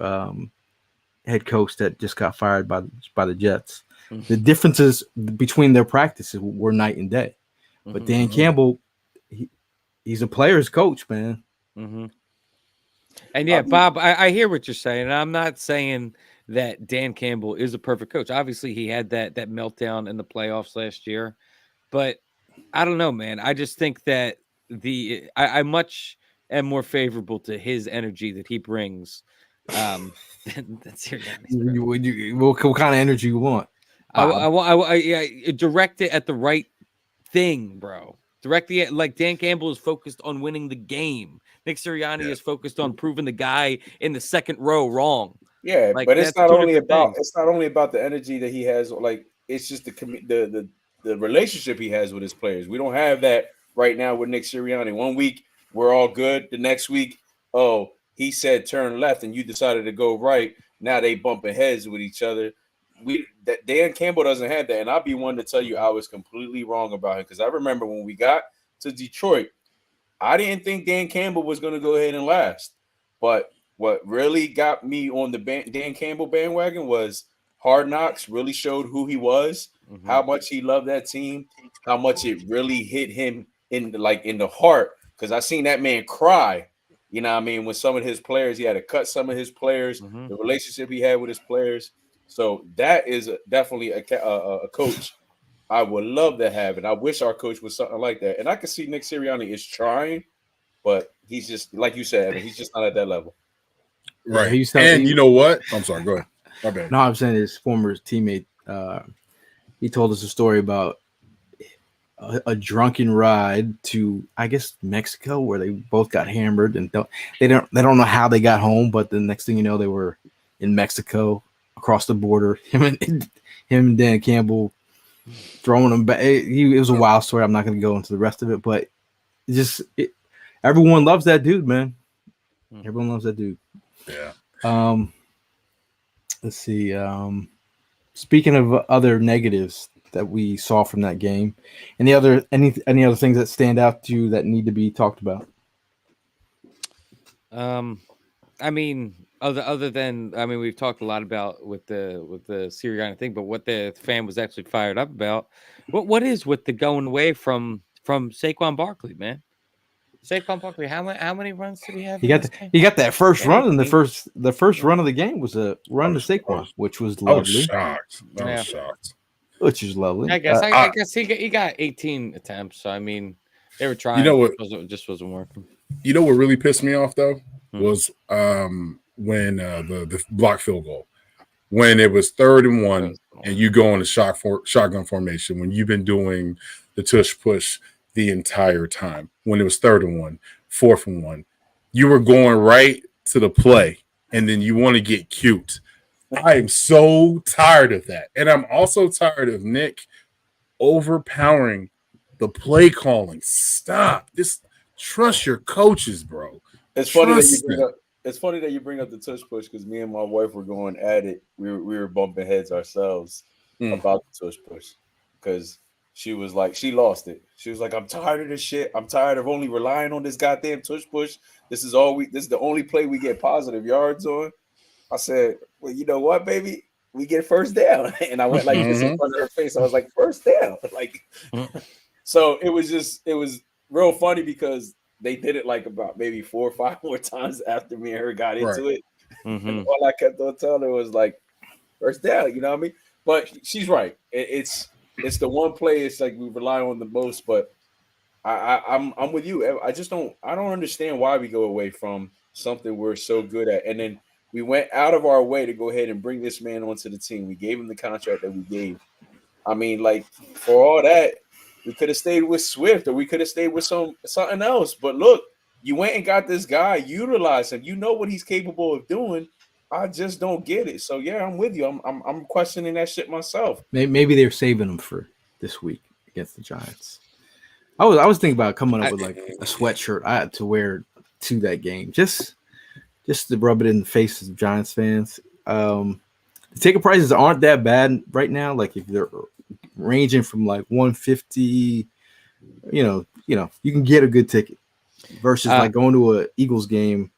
head coach that just got fired by the Jets. The differences between their practices were night and day. But Dan Campbell, he's a player's coach, man. Mm-hmm. And yeah, Bob, I hear what you're saying. And I'm not saying that Dan Campbell is a perfect coach. Obviously, he had that meltdown in the playoffs last year. But I don't know, man. I just think that I much am more favorable to his energy that he brings than Sirianni's. What kind of energy you want? I direct it at the right thing, bro. Directly like Dan Campbell is focused on winning the game. Nick Sirianni is focused on proving the guy in the second row wrong. Yeah, like, but it's not only about things. the energy that he has. Like, it's just the relationship he has with his players. We don't have that right now with Nick Sirianni. 1 week we're all good. The next week, he said turn left and you decided to go right. Now they bumping heads with each other. Dan Campbell doesn't have that, and I'll be one to tell you I was completely wrong about him, because I remember when we got to Detroit, I didn't think Dan Campbell was going to go ahead and last. But what really got me on the Dan Campbell bandwagon was Hard Knocks really showed who he was, how much he loved that team, how much it really hit him in the heart. Because I seen that man cry. You know what I mean? When some of his players, he had to cut some of his players, the relationship he had with his players. So that is definitely a coach I would love to have, and I wish our coach was something like that. And I can see Nick Sirianni is trying, but he's just, like you said, he's just not at that level. Right. You know what? I'm sorry. Go ahead. My bad. No, I'm saying his former teammate, he told us a story about a drunken ride to, I guess, Mexico, where they both got hammered, and they don't know how they got home, but the next thing you know, they were in Mexico across the border. Him and Dan Campbell throwing them back. It was a wild story. I'm not going to go into the rest of it, but everyone loves that dude, man. Everyone loves that dude. Yeah. Let's see. Speaking of other negatives that we saw from that game, any other things that stand out to you that need to be talked about? I mean, other than, I mean, we've talked a lot about with the Sirianni thing, but what the fan was actually fired up about, what is with the going away from Saquon Barkley, man? Saquon Barkley, how many runs did he have? He got that first run, and the first run of the game was a run to Saquon, which was lovely. I was shocked. Which is lovely. I guess he got 18 attempts. So I mean, they were trying. You know what? It just wasn't working. You know what really pissed me off though was when the block field goal, when it was 3rd and 1, and you go on the shotgun formation when you've been doing the tush push the entire time. When it was 3rd and 1, 4th and 1, you were going right to the play, and then you want to get cute I am so tired of that. And I'm also tired of Nick overpowering the play calling. Stop. Trust your coaches, bro. It's funny that you bring up the tush push because me and my wife were going at it. We were bumping heads ourselves about the tush push because she was like, she lost it. She was like, I'm tired of this shit. I'm tired of only relying on this goddamn tush push. This is the only play we get positive yards on. I said, well, you know what, baby? We get first down. And I went like this in front of her face. I was like, first down. Like, so it was real funny because they did it like about maybe 4 or 5 more times after me and her got into it. And all I kept on telling her was like, first down, you know what I mean? But she's right. It's the one play it's like we rely on the most, but I'm with you. I don't understand why we go away from something we're so good at. And then we went out of our way to go ahead and bring this man onto the team. We gave him the contract that we gave. I mean, like, for all that, we could have stayed with Swift or we could have stayed with something else. But look, you went and got this guy, utilized him. You know what he's capable of doing. I just don't get it. So yeah, I'm with you. I'm questioning that shit myself. Maybe they're saving him for this week against the Giants. I was thinking about coming up with like a sweatshirt I had to wear to that game. Just to rub it in the faces of Giants fans. The ticket prices aren't that bad right now. Like if they're ranging from like 150, you know, you can get a good ticket versus like going to a Eagles game.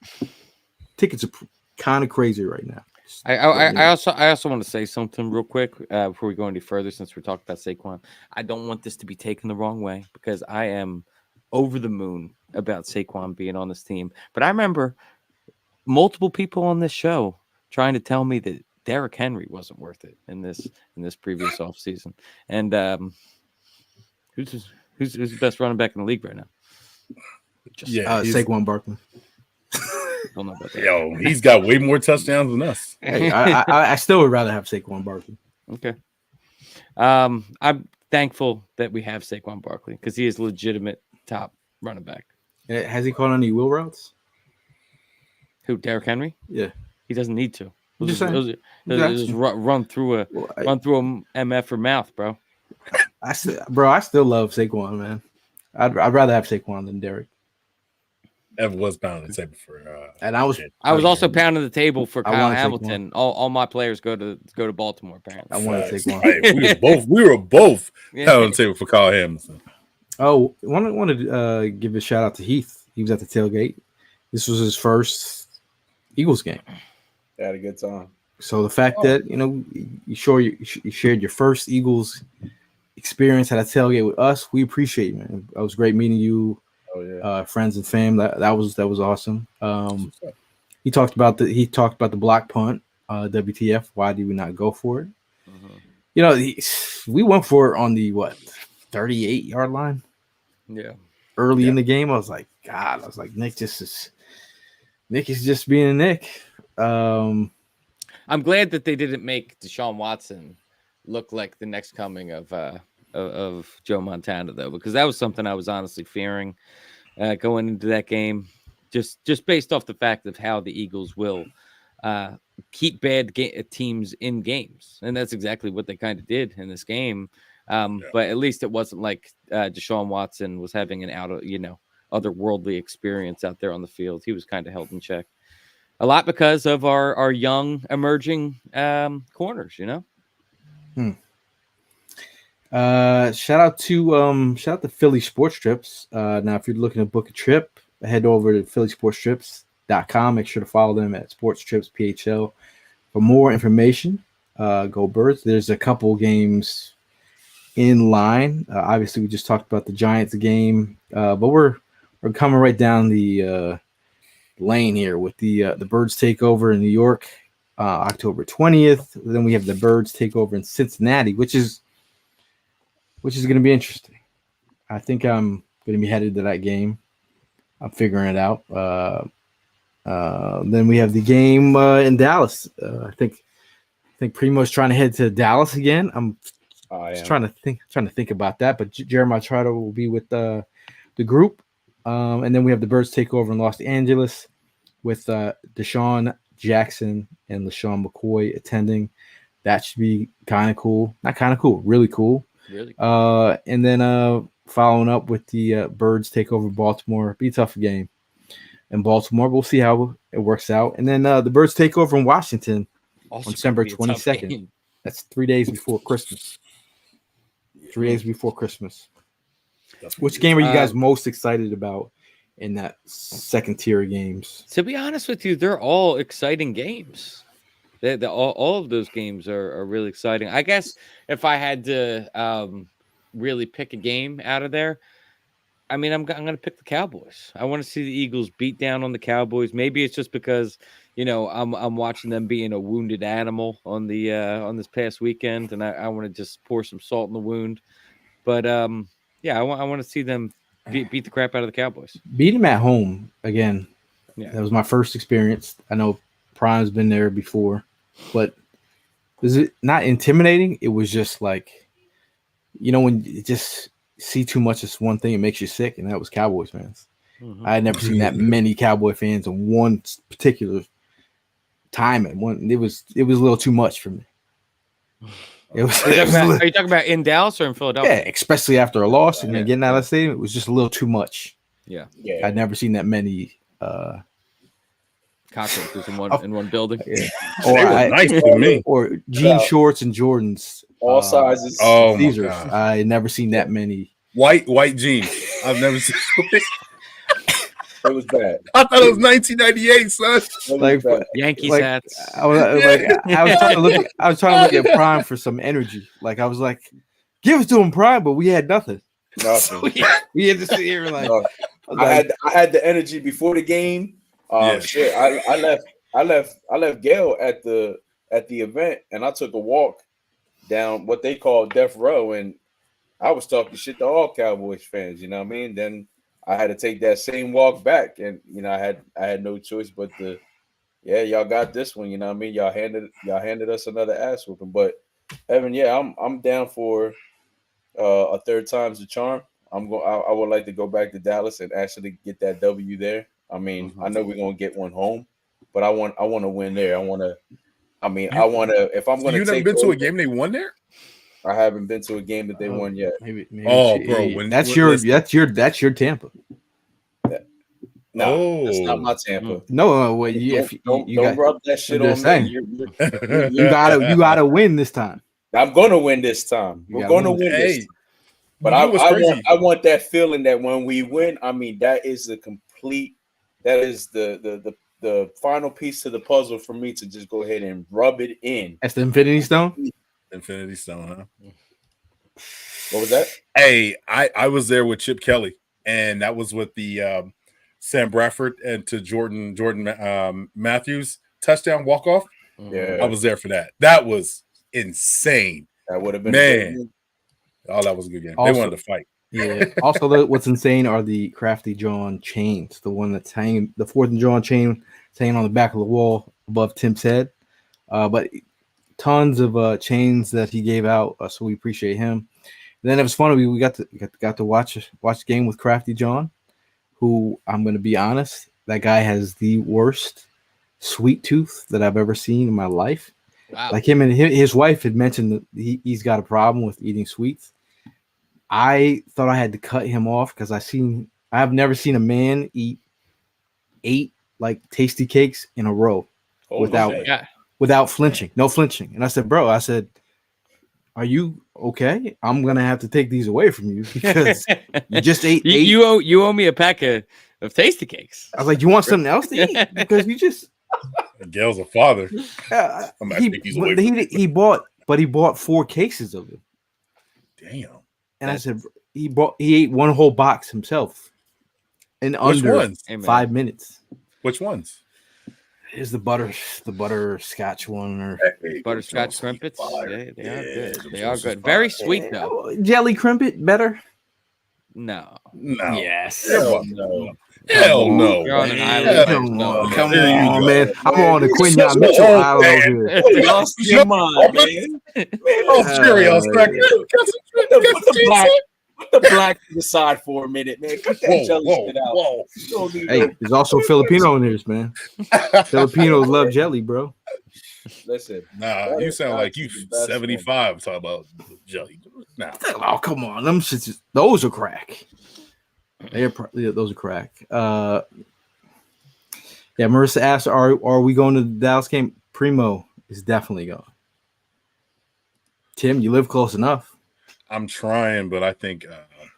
Tickets are kind of crazy right now. I also want to say something real quick before we go any further, since we're talking about Saquon. I don't want this to be taken the wrong way because I am over the moon about Saquon being on this team. But I remember multiple people on this show trying to tell me that Derrick Henry wasn't worth it in this previous offseason. And who's the best running back in the league right now? Saquon Barkley. Don't know about that. Yo, he's got way more touchdowns than us. Hey, I still would rather have Saquon Barkley. Okay. I'm thankful that we have Saquon Barkley because he is legitimate top running back. Has he caught any wheel routes? Who, Derrick Henry? Yeah. He doesn't need to. He'll Just run through a MF or mouth, bro. I still love Saquon, man. I'd rather have Saquon than Derrick. Ever was pounding the table for and I was also pounding the table for Kyle Hamilton. All my players go to Baltimore, apparently. I want to take one. We were both pounding the table for Kyle Hamilton. Oh, I wanted to give a shout out to Heath. He was at the tailgate. This was his first Eagles game. Had a good time. So the fact that you shared your first Eagles experience at a tailgate with us, we appreciate you, man. It was great meeting you. Oh yeah, friends and fam. That was awesome. He talked about the block punt. WTF? Why did we not go for it? We went for it on the 38-yard line. Yeah. Early in the game, I was like, God. I was like, Nick is just being Nick. I'm glad that they didn't make Deshaun Watson look like the next coming of Joe Montana, though, because that was something I was honestly fearing going into that game, just based off the fact of how the Eagles will keep bad teams in games, and that's exactly what they kind of did in this game. But at least it wasn't like Deshaun Watson was having an otherworldly experience out there on the field. He was kind of held in check a lot because of our young emerging corners. Shout out to Philly Sports Trips. Now, if you're looking to book a trip, head over to phillysportstrips.com. Make sure to follow them at Sports Trips PHL for more information. Go Birds. There's a couple games in line. Obviously, we just talked about the Giants game, but we're coming right down the lane here with the Birds takeover in New York, October 20th. Then we have the Birds takeover in Cincinnati, which is going to be interesting. I think I'm going to be headed to that game. I'm figuring it out. Then we have the game in Dallas. I think Primo's trying to head to Dallas again. I'm just trying to think about that. But Jeremiah Trotter will be with the group. And then we have the Birds takeover in Los Angeles with Deshaun Jackson and LaShawn McCoy attending. That should be kind of cool. Not kind of cool, really cool. Really cool. And then following up with the Birds take over Baltimore. Be a tough game in Baltimore. We'll see how it works out. And then the Birds take over in Washington Also on December gonna be a tough 22nd. game. That's 3 days before Christmas. 3 days before Christmas. Which game are you guys most excited about in that second tier of games? To be honest with you, they're all exciting games. All of those games are really exciting. I guess if I had to really pick a game out of there, I mean, I'm going to pick the Cowboys. I want to see the Eagles beat down on the Cowboys. Maybe it's just because, you know, I'm watching them being a wounded animal on on this past weekend, and I want to just pour some salt in the wound. But yeah, I want to see them beat the crap out of the Cowboys. Beat them at home again. Yeah, that was my first experience. I know Prime's been there before, but was it not intimidating? It was just like, you know, when you just see too much of one thing, it makes you sick, and that was Cowboys fans. Mm-hmm. I had never seen that many Cowboy fans in one particular time. And it was a little too much for me. Are you talking about in Dallas or in Philadelphia? Yeah, especially after a loss and then getting out of the stadium, it was just a little too much. Yeah. I'd never seen that many cockroaches in one building. Yeah. Nice to me. Or jean shorts and Jordans. All sizes. Oh, Caesars. I never seen that many. White jeans. I've never seen It was bad. I thought it was 1998, son. Like Yankees like, hats. I was trying to look at Prime for some energy. Like I was like, give it to him, Prime, but we had nothing. Nothing. So we had to sit here like I had the energy before the game. Shit, I left Gail at the event, and I took a walk down what they call Death Row, and I was talking shit to all Cowboys fans. You know what I mean? Then I had to take that same walk back, and you know I had no choice but to, y'all got this one. You know what I mean? Y'all handed us another ass whooping. But Evan, I'm down for a third time's the charm. I would like to go back to Dallas and actually get that W there. I mean, I know we're gonna get one home, but I want to win there. If I'm gonna. You never been to a game they won there? I haven't been to a game that they won yet. Maybe bro, that's your Tampa. No, that's not my Tampa. No, don't rub that shit on me. You gotta win this time. I'm gonna win this time. We're gonna win this time. But I want that feeling that when we win, I mean, that is the final piece to the puzzle for me to just go ahead and rub it in. That's the Infinity Stone? Infinity Stone, huh? What was that? Hey, I was there with Chip Kelly, and that was with the Sam Bradford and to Jordan Matthews touchdown walk-off. Yeah. I was there for that. That was insane. That would have been man. Oh, that was a good game. Also, they wanted to fight. Yeah. Also, what's insane are the crafty Jawn chains. The one that's hanging, the 4th and Jawn chain, hanging on the back of the wall above Tim's head. But tons of chains that he gave out, so we appreciate him. And then it was funny. We got to watch the game with Crafty Jawn, who I'm going to be honest, that guy has the worst sweet tooth that I've ever seen in my life. Wow. Like him and his wife had mentioned that he's got a problem with eating sweets. I thought I had to cut him off because I've never seen a man eat 8 like tasty cakes in a row without flinching, no flinching. And I said, bro, are you okay? I'm gonna have to take these away from you because you just ate 8. You owe me a pack of tasty cakes. I was like, you want something else to eat? Because you just Gail's a father. He bought 4 cases of it. Damn. And I said he ate one whole box himself in under 5 minutes. Which ones? Is the butterscotch one or butterscotch crimpets? They are good. They are good. Very sweet though. Jelly crimpet better? No. Yes. Hell no. You're on an island. Come on, man. I'm on the Quinyon Mitchell Island over here. You lost your mind, man. Oh, Cheerios. the black to the side for a minute, man. Cut that jelly shit out. Whoa. You don't need Hey, no- there's also Filipino in this, man. Filipinos love jelly, bro. Listen, Nah, you sound like you is the best 75 talking about jelly. Nah. Oh, come on. Them shits, those are crack. Those are crack. Yeah, Marissa asked, are we going to the Dallas game? Primo is definitely going. Tim, you live close enough. I'm trying, but I think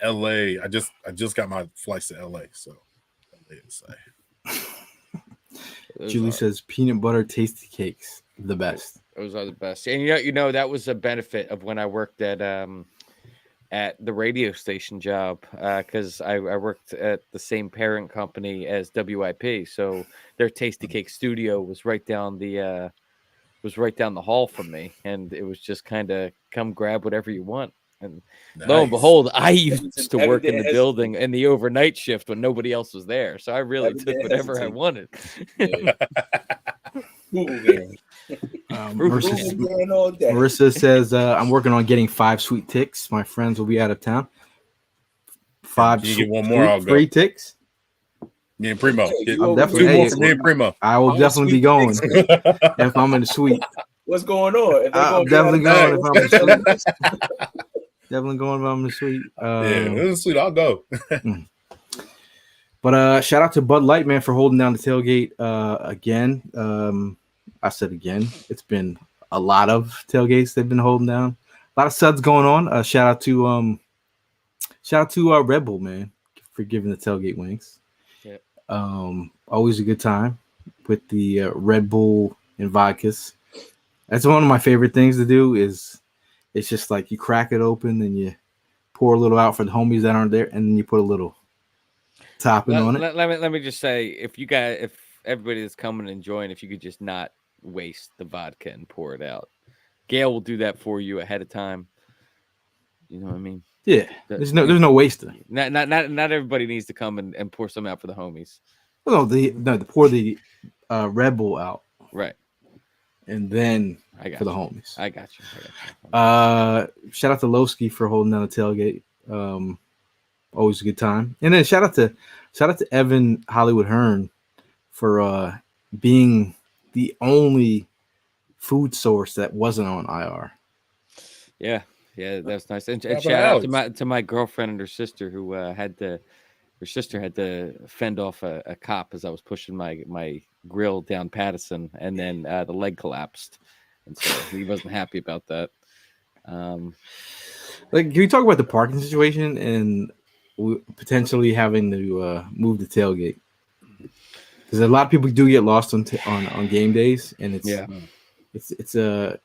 LA. I just got my flights to LA, so LA is Julie says peanut butter tasty cakes, the best. Those are the best. And you know that was a benefit of when I worked at the radio station job, because I worked at the same parent company as WIP, so their Tasty Cake studio was right down the hall from me, and it was just kind of come grab whatever you want. And lo and behold, I used to work in the building in the overnight shift when nobody else was there, so I really took whatever I wanted. Marissa says, I'm working on getting 5 sweet ticks. My friends will be out of town. 5 get one more, I'll go. free ticks. Me and Primo. I'm definitely, two more for me and Primo. I will definitely be going if I'm in the suite. What's going on? I'm definitely going if I'm in the suite. Definitely going if I'm in the suite. Yeah, sweet. I'll go. But shout out to Bud Light, man, for holding down the tailgate again. I said again, it's been a lot of tailgates they've been holding down. A lot of suds going on. Shout out to Red Bull, man, for giving the tailgate wings. Yeah. Always a good time with the Red Bull and vodkas. That's one of my favorite things to do. Is it's just like you crack it open and you pour a little out for the homies that aren't there, and then you put a little topping on it. Let me just say, if everybody that's coming and enjoying, if you could just not waste the vodka and pour it out, Gail will do that for you ahead of time. You know what I mean? Yeah, there's no wasting. Not everybody needs to come and pour some out for the homies. Well, pour the Red Bull out, right, and then for the homies. I got you. Shout out to Lowski for holding down the tailgate. Always a good time. And then shout out to Evan Hollywood Hearn for being the only food source that wasn't on IR. Yeah, that's nice. And shout out to my girlfriend and her sister who had to fend off a cop as I was pushing my grill down Pattison, and then the leg collapsed, and so he wasn't happy about that. Can we talk about the parking situation and potentially having to move the tailgate? Because a lot of people do get lost on game days, and it's a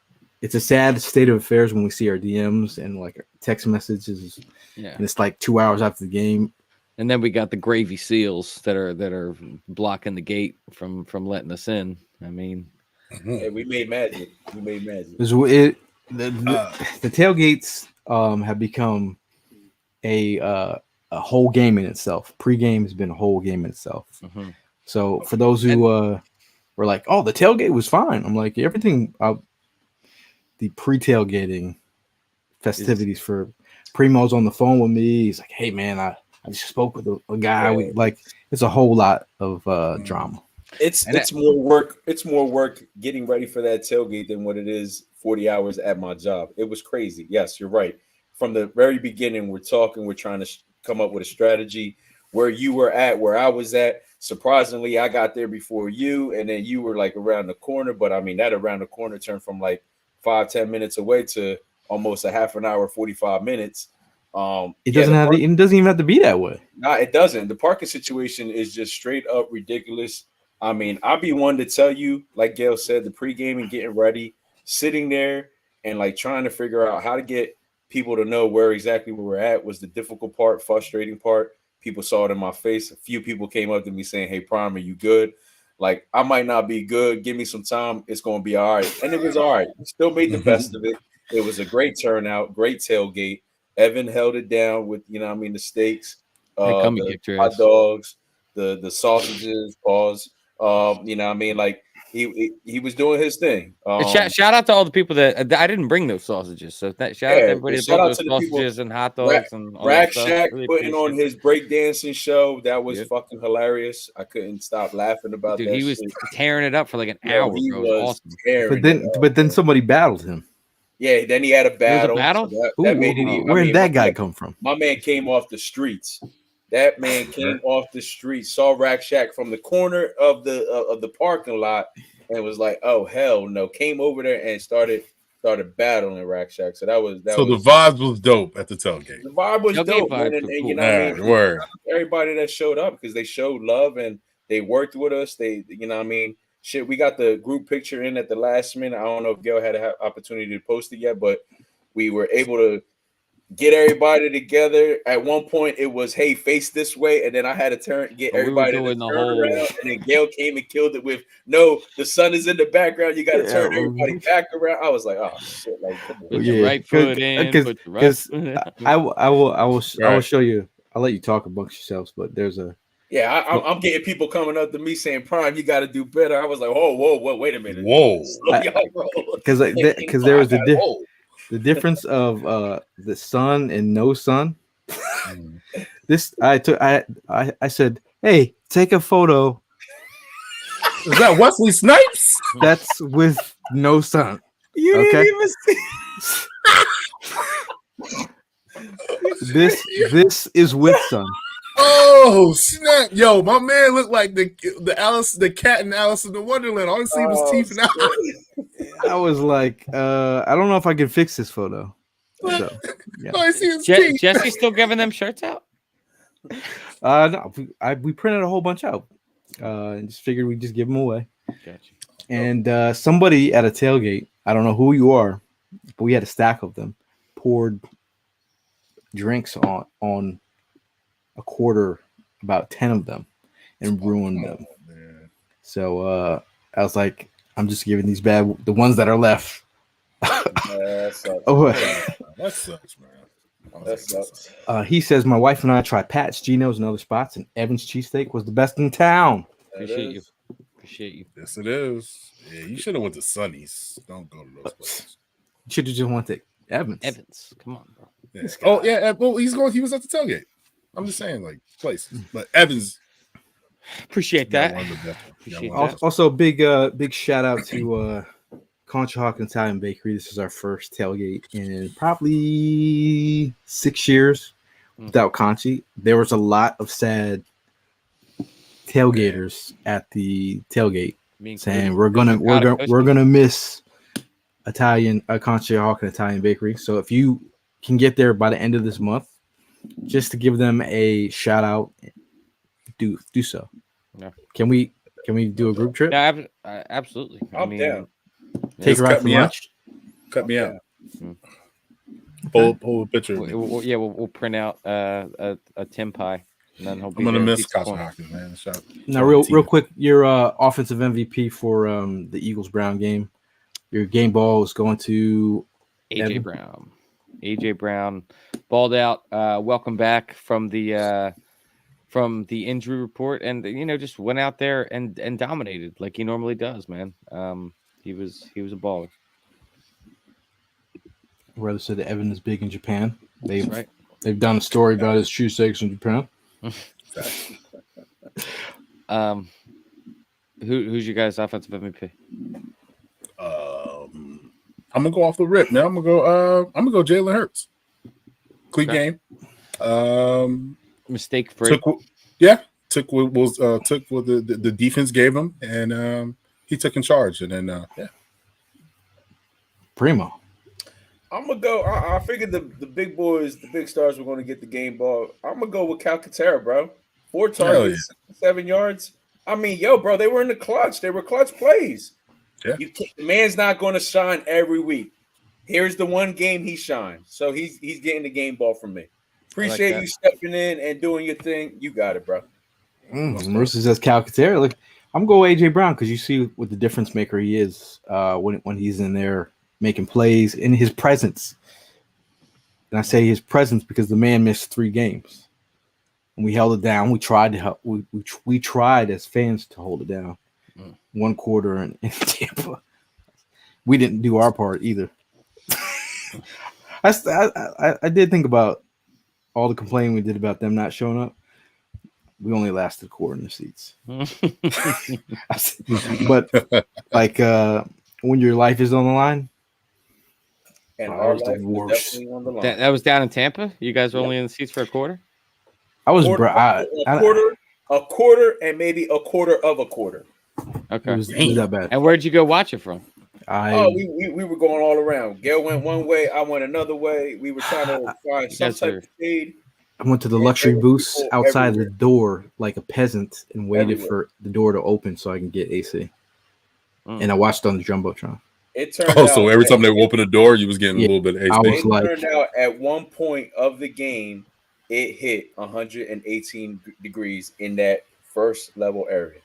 sad state of affairs when we see our DMs and like text messages, and it's like 2 hours after the game. And then we got the gravy seals that are blocking the gate from letting us in. I mean, hey, we made magic. The tailgates have become a whole game in itself. Pre-game has been a whole game in itself. Mm-hmm. So for those who were like, "Oh, the tailgate was fine," I'm like, everything. The pre-tailgating festivities for Primo's on the phone with me. He's like, "Hey, man, I just spoke with a guy." It's a whole lot of drama. It's more work. It's more work getting ready for that tailgate than what it is 40 hours at my job. It was crazy. Yes, you're right. From the very beginning, we're trying to come up with a strategy. Where you were at, where I was at. Surprisingly, I got there before you, and then you were like around the corner. But I mean, that around the corner turned from like 5-10 minutes away to almost a half an hour, 45 minutes. It doesn't even have to be that way. No, it doesn't. The parking situation is just straight up ridiculous. I mean, I'll be one to tell you, like Gail said, the pregame and getting ready, sitting there and like trying to figure out how to get people to know where exactly we were at was the difficult part, frustrating part. People saw it in my face. A few people came up to me saying, "Hey, Prime, are you good?" Like, I might not be good. Give me some time. It's going to be all right. And it was all right. We still made the best of it. It was a great turnout, great tailgate. Evan held it down with, the steaks, the hot dogs, the sausages, like he was doing his thing. Shout out to all the people that I didn't bring those sausages. So shout out to everybody that brought those sausages and hot dogs and all Rack that stuff. Shack Really putting on appreciate his breakdancing show. That was Yep. fucking hilarious. I couldn't stop laughing about Dude, that. he was shit. tearing it up for like an Yo, hour. he Bro. It was was awesome. tearing But then somebody battled him. Yeah, then he had a battle. battle? So that made it even. Where did that guy come from? My man came off the streets. That man came off the street, saw Rack Shack from the corner of the parking lot, and was like, "Oh hell no!" Came over there and started battling Rack Shack. So that was the vibes was dope at the tailgate. The vibe was Tailgate dope, man. vibes And were you cool. know, what I mean, Word. everybody that showed up because they showed love and they worked with us. They, you know, what I mean, shit. We got the group picture in at the last minute. I don't know if Gail had an opportunity to post it yet, but we were able to get everybody together. At one point, it was, "Hey, face this way," and then I had to get everybody to doing turn the whole- around. And then Gail came and killed it with, "No, the sun is in the background. You got to turn everybody back around." I was like, "Oh shit!" Like, come on. Put your right foot in. Put your right foot in. I will show you. I'll let you talk amongst yourselves, but there's a Yeah, I'm getting people coming up to me saying, "Prime, you got to do better." I was like, whoa, wait a minute, Whoa, because there was the difference of the sun and no sun. This I said, "Hey, take a photo." Is that Wesley Snipes? That's with no sun. You Okay? didn't even see. This is with sun. Oh snap! Yo, my man looked like the cat in Alice in the Wonderland. All I see was teeth and eyes. I was like, I don't know if I can fix this photo. So, yeah. All I see is teeth. Jesse still giving them shirts out? No, we printed a whole bunch out. And just figured we'd just give them away. Gotcha. And somebody at a tailgate, I don't know who you are, but we had a stack of them, poured drinks on a quarter, about 10 of them, and ruined them. So I was like, I'm just giving these the ones that are left. That sucks. That sucks, man. That sucks. He says my wife and I tried Pat's, Geno's, and other spots, and Evan's cheesesteak was the best in town. Appreciate you. Yes, it is. Yeah, you should have went to Sonny's. Don't go to those places. You should have just went to Evans. Come on, bro. Yeah. Oh yeah, well he was at the tailgate. I'm just saying, like, places, but Evans. Appreciate that. Also, big shout out to Conchahawk Italian Bakery. This is our first tailgate in probably 6 years without Conchi. There was a lot of sad tailgaters at the tailgate saying we're gonna miss Conchahawk Italian Bakery. So if you can get there by the end of this month, just to give them a shout out, do so. Yeah. Can we do a group trip? Yeah, absolutely. I'm down. Take her out for lunch. Cut me out. Pull a picture. We'll print out a Tim pie, and then he'll be. I'm gonna miss Coach Hockey, man. Now, real quick, your offensive MVP for the Eagles Brown game. Your game ball is going to AJ Brown. AJ Brown balled out. Welcome back from the injury report, and just went out there and dominated like he normally does, man. He was a baller. Rather said that Evan is big in Japan. They've done a story about his cheesesteaks in Japan. Who's your guys' offensive MVP? I'm gonna go off the rip, man. I'm gonna go Jalen Hurts. Clean game. Mistake free. Took what the defense gave him, and he took in charge, and then Primo. I'm gonna go. I figured the big boys, the big stars, were gonna get the game ball. I'm gonna go with Calcaterra, bro. 4 targets, 7 yards. I mean, bro, they were in the clutch. They were clutch plays. Yeah. The man's not going to shine every week. Here's the one game he shines, so he's getting the game ball from me. Appreciate you stepping in and doing your thing. You got it, bro. Marissa says Calcaterra. Look, I'm going AJ Brown because you see what the difference maker he is when he's in there making plays in his presence. And I say his presence because the man missed 3 games, and we held it down. We tried to help. We tried as fans to hold it down. one quarter in Tampa. We didn't do our part either. I did think about all the complaining we did about them not showing up. We only lasted a quarter in the seats. But like when your life is on the line, And that our was the life was worst. definitely on the line. That was down in Tampa. You guys were only in the seats for a quarter. I was a quarter, and maybe a quarter of a quarter. Okay. It was that bad. And where'd you go watch it from? We were going all around. Gail went one way, I went another way. We were trying to find some type of shade. I went to the luxury booths outside the door like a peasant and waited for the door to open so I can get AC. And I watched on the Jumbotron. It turned out so every time they would open the door, you was getting a little bit of AC. It turned out at one point of the game, it hit 118 degrees in that first level area.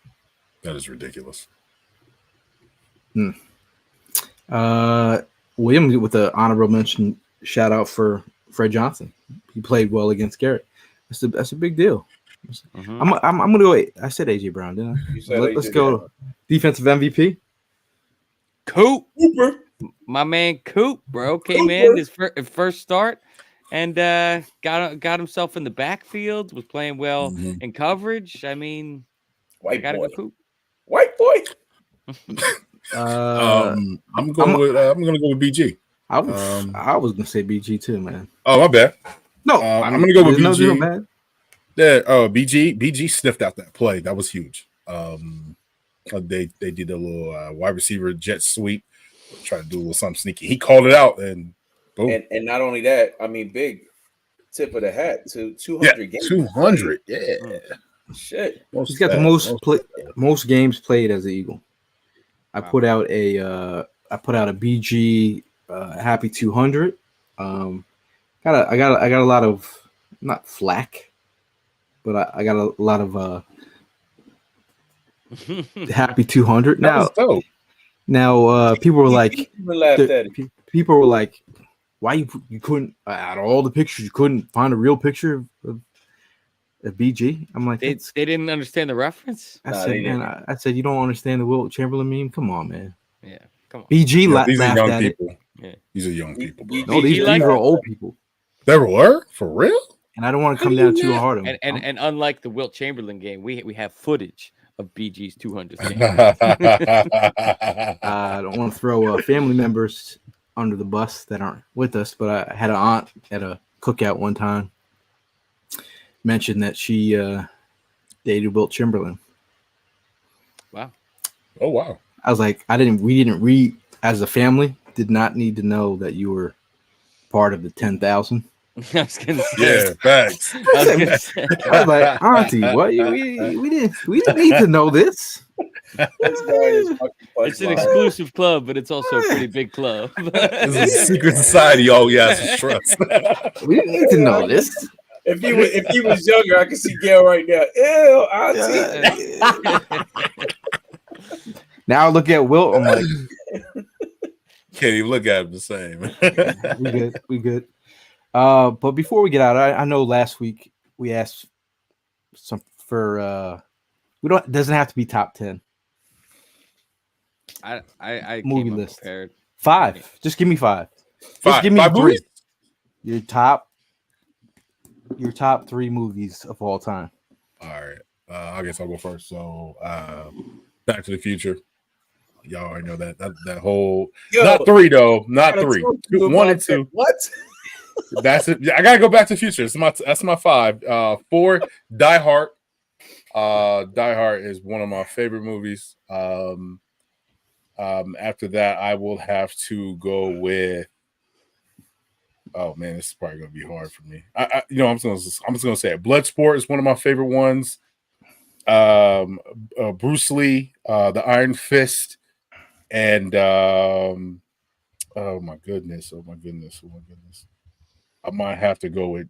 That is ridiculous. William with the honorable mention shout out for Fred Johnson. He played well against Garrett. That's a big deal. I'm gonna go. I said AJ Brown, didn't I? Let's go. Defensive MVP. Cooper, my man Coop, bro, came in his first start and got himself in the backfield. Was playing well in coverage. I mean, white boy. Go Coop. White boy. I'm gonna go with BG. I was gonna say BG too, man. Oh, my bad. No, I'm gonna go with BG. No bad. Yeah, BG sniffed out that play. That was huge. They did a little wide receiver jet sweep, try to do a little something sneaky. He called it out, and boom. And not only that, I mean, big tip of the hat to 200 games. 200, yeah. Shit. He's got the most games played as an Eagle. I put out a BG happy 200. I got a lot of not flack, but I got a lot of happy 200. Now people were like, people were like, why you couldn't out of all the pictures you couldn't find a real picture of BG? I'm like, they didn't understand the reference. I said, you don't understand the Wilt Chamberlain meme? Come on, man. Yeah, come on. BG these are young at people. it. Yeah. These are young people, bro. No, these are old people. They were for real. And I don't want to come down too hard on them. And unlike the Wilt Chamberlain game, we have footage of BG's 200 game. I don't want to throw family members under the bus that aren't with us, but I had an aunt at a cookout one time mentioned that she dated Wilt Chamberlain. Wow. Oh wow. I was like, we didn't read as a family, did not need to know that you were part of the 10,000. I was gonna say. Yeah, facts. I was like, Auntie, what? We didn't need to know this. It's an exclusive club, but it's also a pretty big club. This is a secret society. Oh yeah, trust. We didn't need to know this. If he was younger, I could see Gail right now. Ew, Auntie. Now I look at Wilt, I'm like, can't even look at him the same. We good. But before we get out, I know last week we asked some for it doesn't have to be top 10. I movie came list. Prepared. 5. Just give me 5. Just give me 3. Movies? Your top 3 movies of all time. All right. I guess I'll go first. So Back to the Future. Y'all already know that whole not 3 though. Not 3. 1 and 2. What? That's it. I gotta go Back to the Future. That's my 5. 4, Die Hard. Die Hard is one of my favorite movies. After that, I will have to go with. Oh man, this is probably gonna be hard for me. I'm just gonna say it. Bloodsport is one of my favorite ones. Bruce Lee, the Iron Fist, and oh my goodness. I might have to go with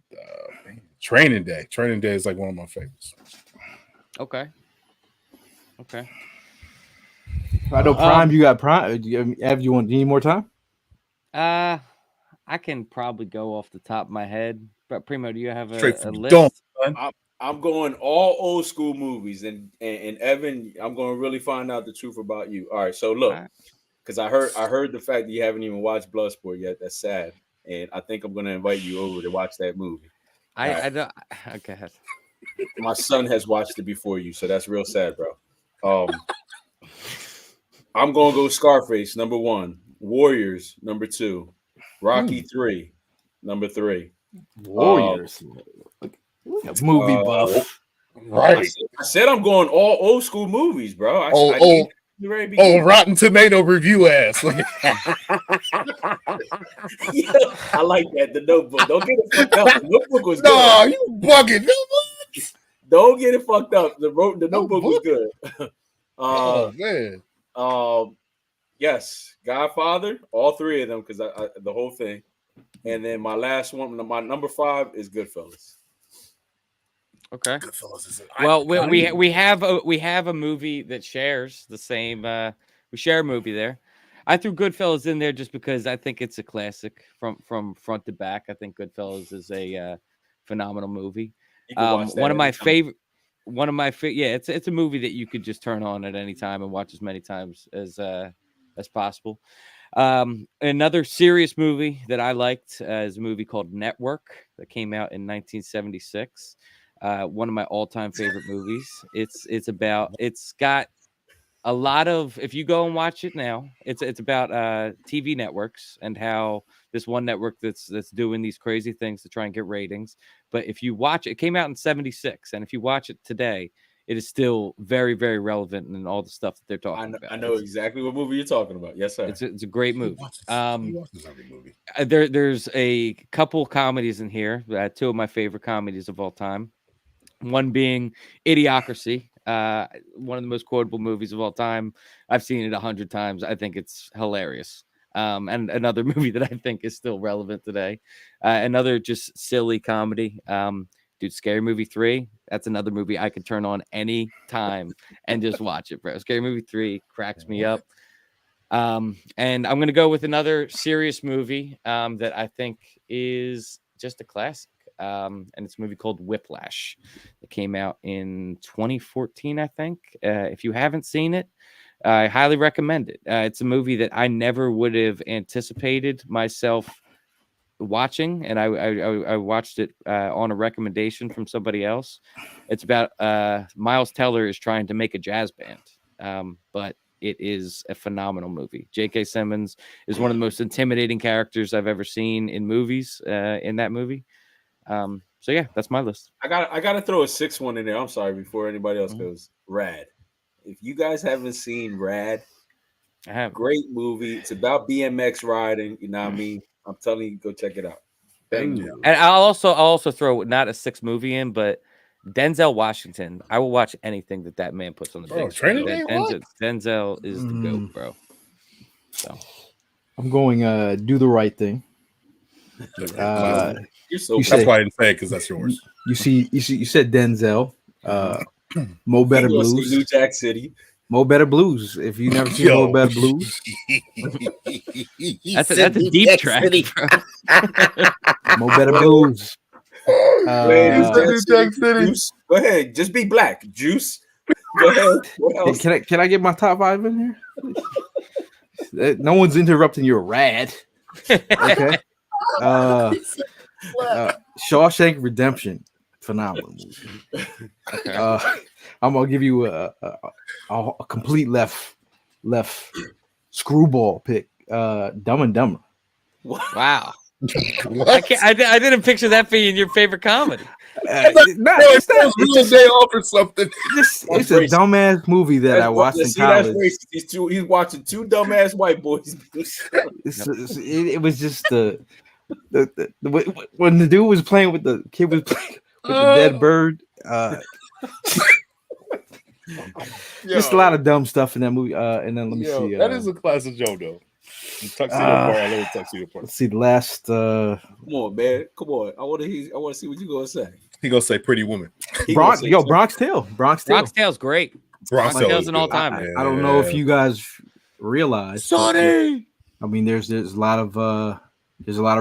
Training Day. Training Day is like one of my favorites. Okay. I know Prime. You got Prime. Do you need more time? I can probably go off the top of my head. But Primo, do you have a list? Don't. I'm going all old school movies, and Evan, I'm going to really find out the truth about you. All right, so look, because I heard the fact that you haven't even watched Bloodsport yet. That's sad, and I think I'm going to invite you over to watch that movie. I don't. Okay. My son has watched it before you, so that's real sad, bro. I'm going to go Scarface number 1, Warriors number 2, Rocky 3 number 3. Warriors. Movie buff. Right. I said I'm going all old school movies, bro. Rotten Tomato review ass. Yeah, I like that. The Notebook. Don't get it fucked up. The Notebook was good. No, you bugging. Don't get it fucked up. The Notebook was good. Oh man. Yes, Godfather, all 3 of them, because I the whole thing, and then my last one, my number 5 is Goodfellas. Okay. Goodfellas is Well, we have a movie that shares the same. We share a movie there. I threw Goodfellas in there just because I think it's a classic from front to back. I think Goodfellas is a phenomenal movie. One of my favorite. Yeah, it's a movie that you could just turn on at any time and watch as many times as possible. Another serious movie that I liked is a movie called Network that came out in 1976. One of my all-time favorite movies. It's got a lot of, if you go and watch it now, it's about TV networks and how this one network that's doing these crazy things to try and get ratings. But if you watch it, it came out in 76, and if you watch it today, it is still very, very relevant in all the stuff that they're talking about. I know exactly what movie you're talking about. Yes, sir. It's a great movie. He watches every movie. There's a couple comedies in here. 2 of my favorite comedies of all time. One being Idiocracy, one of the most quotable movies of all time. I've seen it 100 times. I think it's hilarious. And another movie that I think is still relevant today. Another just silly comedy. Dude, Scary Movie 3. That's another movie I could turn on any time and just watch it, bro. Scary Movie 3 cracks me up. And I'm going to go with another serious movie that I think is just a classic. And it's a movie called Whiplash. It came out in 2014, I think. If you haven't seen it, I highly recommend it. It's a movie that I never would have anticipated myself watching, and I watched it on a recommendation from somebody else. It's about Miles Teller is trying to make a jazz band, but it is a phenomenal movie. J.K. Simmons is one of the most intimidating characters I've ever seen in movies. In that movie. So yeah, that's my list. I gotta throw a 6th one in there. I'm sorry, before anybody else goes. Rad. If you guys haven't seen Rad, I have. Great movie. It's about BMX riding. You know what I mean? I'm telling you, go check it out. Thank you. And I'll also throw not a 6th movie in, but Denzel Washington. I will watch anything that man puts on the big screen. Denzel is the GOAT, bro. So I'm going Do the Right Thing. You're so that's why I didn't say it, because that's yours. You said Denzel. Mo Better Blues. New Jack City. Mo Better Blues. If you never seen Mo Better Blues, that's a deep track. Mo Better Blues. Go ahead, just be black. Juice. Go ahead. What else? Can I get my top 5 in here? No one's interrupting your rad. Okay. Shawshank Redemption, phenomenal movie. I'm gonna give you a complete left screwball pick. Dumb and Dumber. Wow. I didn't picture that being your favorite comedy. It's day off or something. It's a dumbass movie that I watched in college. He's watching 2 dumbass white boys. It was just when the dude was playing with the kid was playing with the dead bird. Just a lot of dumb stuff in that movie. And then let me see. That is a classic joke, though. Tuxedo Part. I love Tuxedo Part. Let's see the last. Come on, man. Come on. I want to see what you gonna say. He gonna say Pretty Woman. Bronx Tale. Bronx Tale's great. Bronx Tale's an all time. I don't know if you guys realize. Sonny. I mean, there's a lot of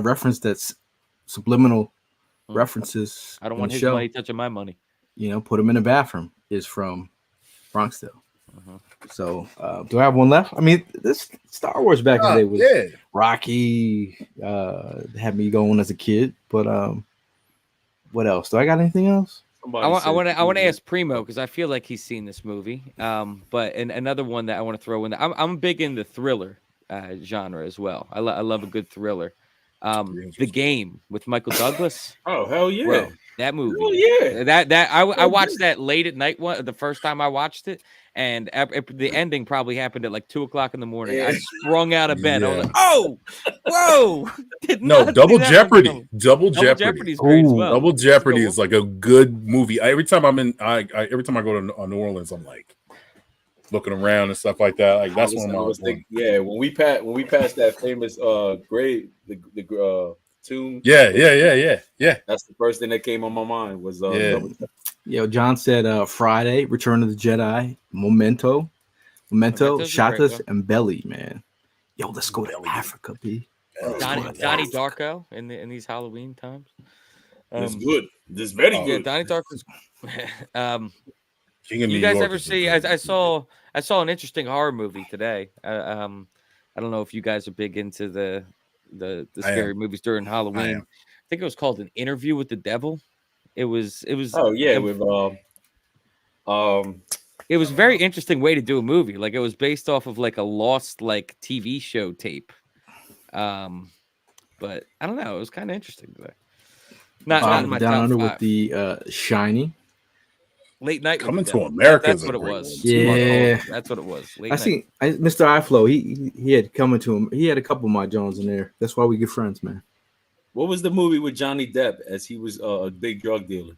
reference that's subliminal references. I don't want his money touching my money. put him in the bathroom is from Bronxdale. Mhm. So, do I have one left? I mean, this Star Wars back in the day was Rocky. Had me going as a kid, but what else? Do I got anything else? I want to ask Primo because I feel like he's seen this movie. But another one that I want to throw in. I'm big in the thriller genre as well. I love a good thriller. The Game with Michael Douglas. Oh hell yeah! Bro, that movie. Hell yeah! I watched that late at night the first time I watched it, and the ending probably happened at like 2:00 in the morning. Yeah. I sprung out of bed. I was like, "Oh, whoa!" Double Jeopardy. Double Jeopardy is great as well. Double Jeopardy is like a good movie. Every time every time I go to New Orleans, I'm like looking around and stuff like that. Like that's one of my when we passed that famous grave, the tomb. Yeah. That's the first thing that came on my mind was Yo, John said Friday, Return of the Jedi, Memento, Shatas, and Belly, man. Yo, let's go to Africa, B. Donnie Darko in these Halloween times. It's good. This very good. Donnie Darko's. King of you New guys York ever see? I saw an interesting horror movie today. I don't know if you guys are big into the scary movies during Halloween. I think it was called An Interview with the Devil. It was. Oh yeah, with It was a very interesting way to do a movie. Like it was based off of like a lost like TV show tape. But I don't know. It was kind of interesting today. Not in my Down top Under five. with the Shining. Late Night Coming with the to Devil. America. That's what it was. Yeah, that's what it was. Late I Night. see. Mr. iFlow. He had coming to him. He had a couple of my Jones in there. That's why we good friends, man. what was the movie with Johnny Depp as he was a big drug dealer?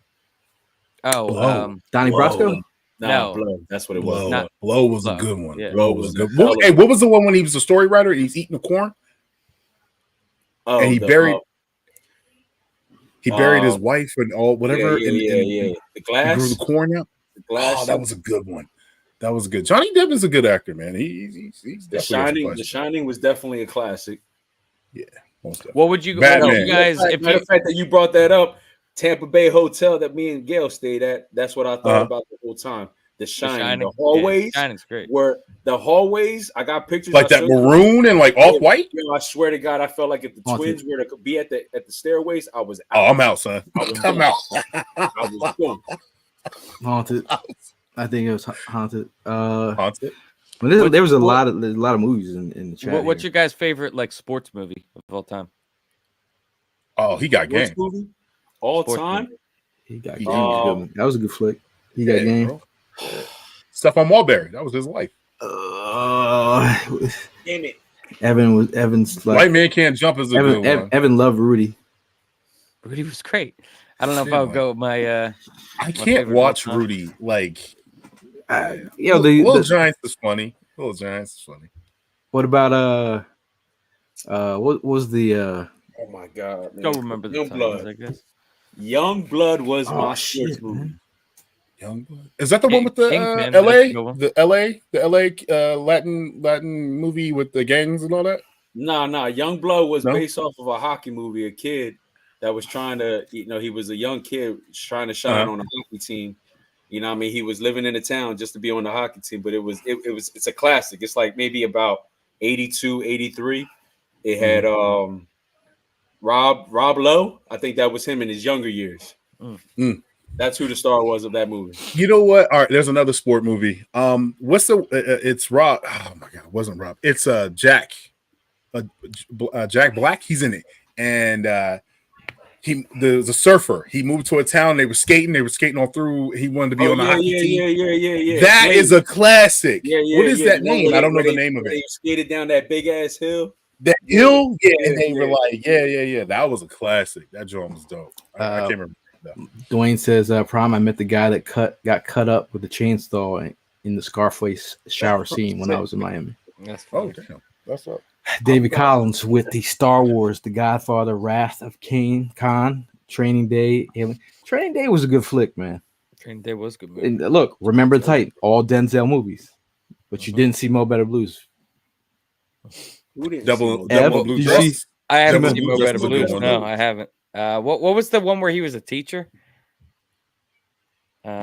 Oh, Blow. Donnie Brasco. No. Blow. That's what it Blow. was. Blow was a Blow. good one. Yeah. Blow was good. What was the one when he was a story writer and he's eating the corn? Oh, And he buried his wife and all whatever. Yeah. The glass. He grew the corn out. The glass. Oh, that was a good one. That was good. Johnny Depp is a good actor, man. He's The Shining. The Shining was definitely a classic. Yeah. What would you Batman. guys? Matter of fact that you brought that up, Tampa Bay hotel that me and Gail stayed at. That's what I thought about the whole time. The Shining. The hallways. Yeah, Shining's great. Were the hallways? I got pictures like that maroon and like off white. You know, I swear to God, I felt like if the twins were to be at the stairways, I was out. Oh, I'm out, son. I'm out. I was gone. Haunted. I think it was Haunted. Haunted. But there was a lot of movies in the chat. What's your guys' favorite like sports movie of all time? Oh, he got game. Movie? All Sports time? movie. He got game. That was a good flick. He got game. Bro. Stephon Marbury. That was his life. Damn it. Evan's like White Man Can't Jump is a good one. Evan loved Rudy. Rudy was great. I don't know if I would go with my. I can't watch Rudy like. The Giants is funny. Little Giants is funny. What about what was the Oh my God! Man. Don't remember the Young titles, Blood. I guess. Young Blood was my shit, sports movie. Young Blood. Is that the one with the Kingpin, LA Latin movie with the gangs and all that? Nah. Young Blood was based off of a hockey movie. A kid that was trying to, he was a young kid trying to shine on a hockey team. You know what I mean? He was living in a town just to be on the hockey team, but it's a classic. It's like maybe about 82, 83. It had Rob Lowe. I think that was him in his younger years. That's who the star was of that movie. You know what? All right, there's another sport movie. What's the? It's Rob. Oh my God, it wasn't Rob. It's Jack. Jack Black. He's in it, and the surfer. He moved to a town. They were skating all through. He wanted to be on the hockey team. Yeah. That is a classic. Yeah. What is that name? I don't know the name of it. They skated down that big ass hill. That hill, and they were like, yeah. That was a classic. That joint was dope. I can't remember. Dwayne says, Prime, I met the guy that got cut up with a chainsaw in the Scarface shower scene when I was in Miami. That's Oh, damn. That's up. David Collins with the Star Wars, The Godfather, Wrath of Khan, Training Day. Training Day was a good flick, man. Training Day was a good movie. And look, Remember the Titan, all Denzel movies, but you didn't see Mo Better Blues. Double Did Blue you Dress. see- I haven't Double seen Blue Mo Dress Better was a good Blues. one. No, I haven't. What was the one where he was a teacher?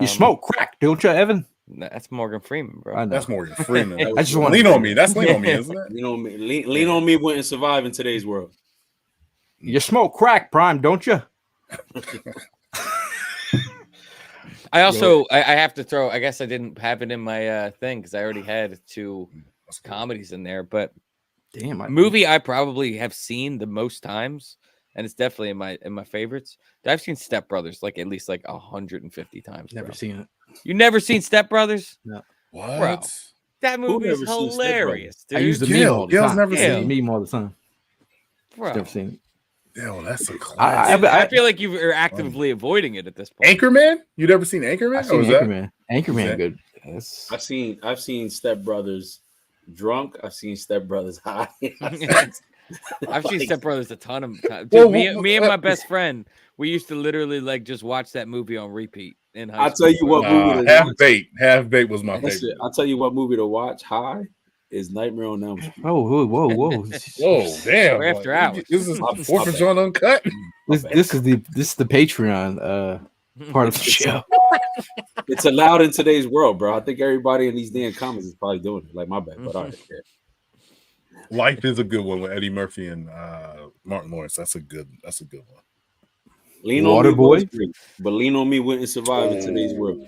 You smoke crack, don't you, Evan? That's Morgan Freeman, bro. I know. That's Morgan Freeman. I just want lean on me. That's lean on me, isn't it? Lean on me. Lean on me wouldn't survive in today's world. You smoke crack, Prime, don't you? I also I have to throw. I guess I didn't have it in my thing because I already had 2 comedies in there. But damn, movie I probably have seen the most times, and it's definitely in my favorites. I've seen Step Brothers like at least like 150 times. Never seen it. You never seen Step Brothers? No. What? Bro, that movie is hilarious, dude. I use the meme all the time. Never seen meme all the time. Bro. Never seen it. Yo, that's a classic. I feel like you are actively avoiding it at this point. Anchorman? You never seen Anchorman? I've seen Anchorman. Anchorman, good. Yes. I've seen Step Brothers drunk. I've seen Step Brothers high. I've seen Step Brothers a ton of times. Well, me and my best friend, we used to literally like just watch that movie on repeat in high school. I'll tell you what movie. Half Baked was my favorite. I'll tell you what movie to watch high is Nightmare on Elm Street. Oh, whoa. Whoa, damn. We're after hours. This is 4th of John Uncut. This is the Patreon part of the show. It's allowed in today's world, bro. I think everybody in these damn comments is probably doing it. Like my bad, but all right. Yeah. Life is a good one with Eddie Murphy and Martin Lawrence. That's a good one. Lean on me, boy. But Lean on Me wouldn't survive in today's world.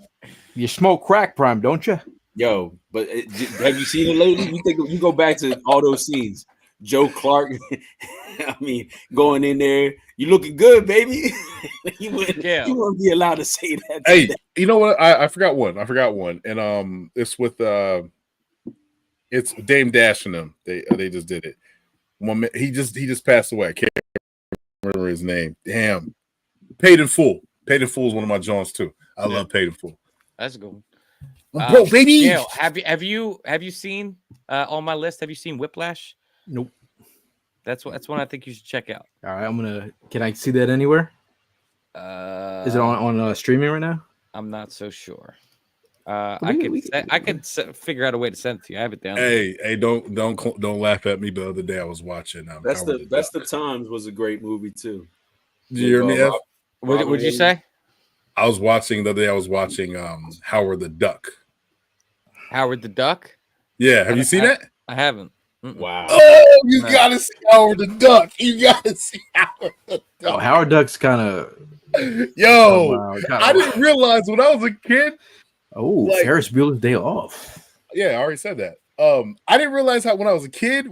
You smoke crack, Prime, don't you? Yo, but have you seen it lately? You go back to all those scenes. Joe Clark, I mean, going in there, you looking good, baby. You wouldn't be allowed to say that. Hey, you know what? I forgot one. And it's with it's Dame Dash and them. They just did it. He just passed away. I can't remember his name. Damn. Paid in Full. Paid in Full is one of my Johns too. I love Paid in Full. That's a good one. Bro, baby. Yeah, have you seen on my list? Have you seen Whiplash? Nope. That's one I think you should check out. All right, can I see that anywhere? Is it on streaming right now? I'm not so sure. I could figure out a way to send it to you. I have it down. Hey, don't laugh at me. The other day I was watching. Best of Times was a great movie too. Did you hear me? F? What did you say? I was watching the other day. I was watching Howard the Duck. Howard the Duck? Yeah, have you seen that? I haven't. Wow. Oh, you gotta see Howard the Duck. You gotta see Howard the Duck. Oh, Howard Duck's kind of. I didn't realize when I was a kid. Oh, Ferris Bueller's Day Off. Yeah, I already said that. I didn't realize how when I was a kid,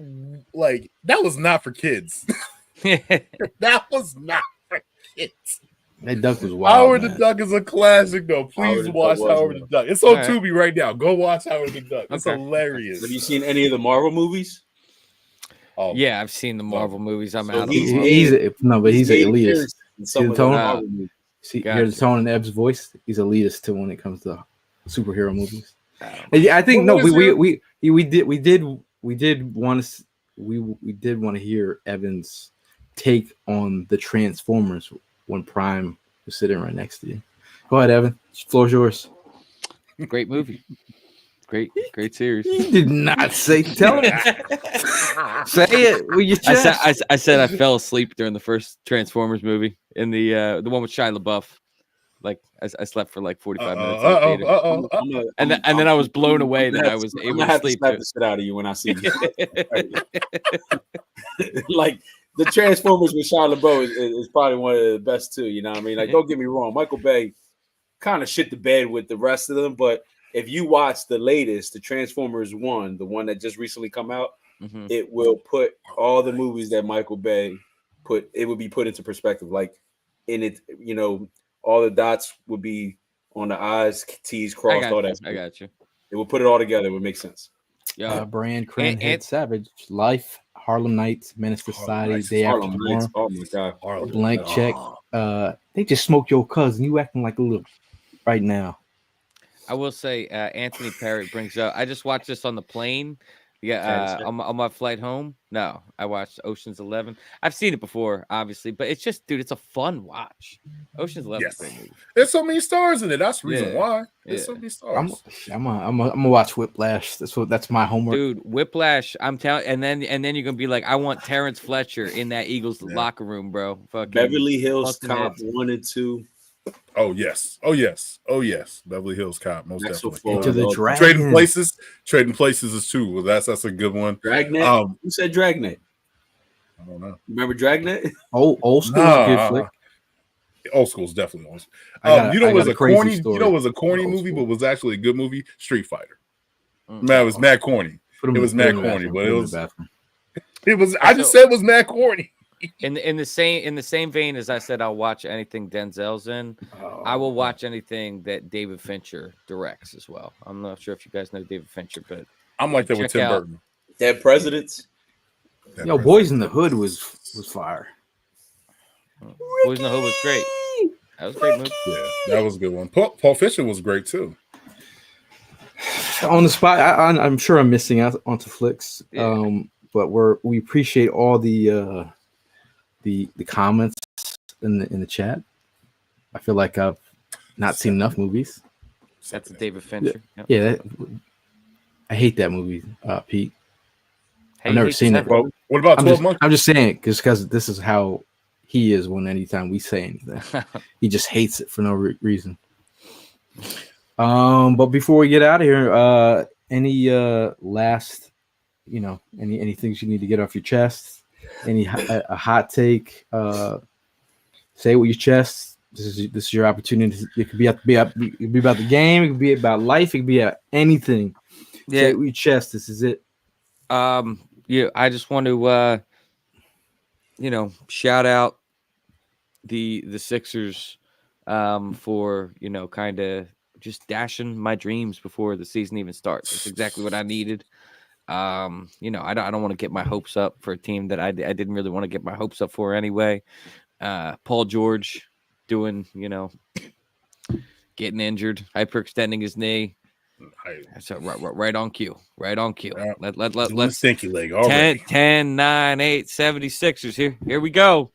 like that was not for kids. That was not for kids. That duck was wild. Howard the Duck is a classic, though. Please watch Howard the Duck. It's on Tubi right now. Go watch Howard the Duck. It's hilarious. Have you seen any of the Marvel movies? Oh, yeah, I've seen the Marvel movies. I'm out. He's an elitist. See the tone? Hear the tone in Ebb's voice? He's elitist too when it comes to superhero movies. I think we did want to hear Evan's take on the Transformers when Prime was sitting right next to you. Go ahead, Evan. The floor's yours. Great movie. Great series. You did not say. Tell him. Say it with your chest. I said I fell asleep during the first Transformers movie in the one with Shia LaBeouf. Like I slept for like 45 minutes. And then I was blown away that I was able to sleep. I'm gonna have to slap the shit out of you when I see you. Like the Transformers with Shia LaBeouf is probably one of the best too. You know what I mean? Like, don't get me wrong, Michael Bay kind of shit the bed with the rest of them, but if you watch the latest, the Transformers 1, the one that just recently come out, it will put all the movies that Michael Bay put. It would be put into perspective. Like in it, all the dots would be on the I's, T's crossed. All that. I got you. It will put it all together. It would make sense. Brand, Cranhead, Savage, Life, Harlem Nights, Menace to Society, Day After Tomorrow. Oh my God. Blank Check. They just smoked your cousin. You acting like a little right now. I will say, Anthony Perry brings up. I just watched this on the plane. Yeah, on my flight home. No, I watched Ocean's 11. I've seen it before, obviously, but it's just, dude, it's a fun watch. Ocean's 11 is a great movie. There's so many stars in it. That's the reason why. There's so many stars. I'm gonna watch Whiplash. That's my homework, dude. Whiplash. I'm telling, and then you're gonna be like, I want Terrence Fletcher in that Eagles locker room, bro. Fucking Beverly Hills Cop 1 and 2. Oh yes. Beverly Hills Cop, most Maxwell definitely. Into the Falls. Dragon. Trading places is too. Well, that's a good one. Dragnet. Who said Dragnet? I don't know. Remember Dragnet? Old school's a good flick. Old school's definitely old. I got was a a crazy corny. story. You know, it was a corny Old movie, school. but was actually a good movie. Street Fighter. Man, it was mad corny. It was mad corny, but it was. It was. I just said it was mad corny. In the same vein as I said, I'll watch anything Denzel's in. I will watch anything that David Fincher directs as well. I'm not sure if you guys know David Fincher, but I'm like that with Tim Burton. Dead Presidents. Yo, Boys in the Hood was fire. Boys in the Hood was great. That was a great movie. Yeah, that was a good one. Paul Fisher was great too. On the spot, I'm sure I'm missing out onto flicks. Yeah. But we appreciate all the comments in the chat. I feel like I've not seen enough movies. That's a David Fincher. Yeah, I hate that movie, Pete. Hey, I've never seen it. Well, what about 12 Monkeys? I'm just saying it because this is how he is when anytime we say anything. He just hates it for no reason. But before we get out of here, any last, any things you need to get off your chest? Any a hot take? Say it with your chest. This is your opportunity. It could be about the game. It could be about life. It could be about anything. Yeah. Say it with your chest. This is it. Yeah. I just want to, shout out the Sixers, for kind of just dashing my dreams before the season even starts. That's exactly what I needed. I don't want to get my hopes up for a team that I didn't really want to get my hopes up for anyway. Paul George doing, getting injured, hyperextending his knee. So right on cue. Let's stinky leg already. 10, 9, 8, 76ers. Here we go.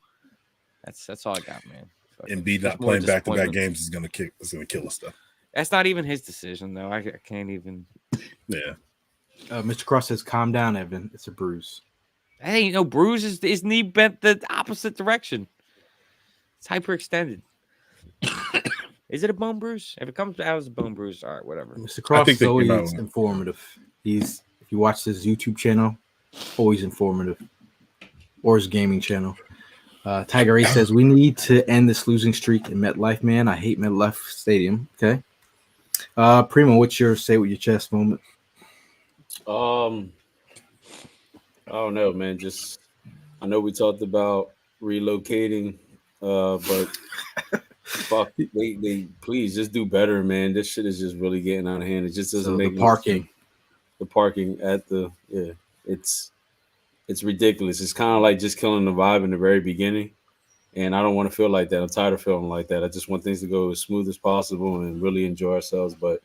That's all I got, man. Embiid not playing back-to-back games is gonna kill us stuff. That's not even his decision though. I can't even. Yeah. Mr. Cross says, "Calm down, Evan. It's a bruise." That ain't no bruise. His knee bent the opposite direction. It's hyperextended. Is it a bone bruise? If it comes out as a bone bruise, all right, whatever. Mr. Cross is always informative. If you watch his YouTube channel, always informative, or his gaming channel. Tiger A says, "We need to end this losing streak in MetLife, man. I hate MetLife Stadium." Okay. Primo, what's your say with your chest moment? I don't know, man. I know we talked about relocating, but fuck, they please just do better, man. This shit is just really getting out of hand. It just doesn't make parking. The parking at it's ridiculous. It's kind of like just killing the vibe in the very beginning, and I don't want to feel like that. I'm tired of feeling like that. I just want things to go as smooth as possible and really enjoy ourselves. But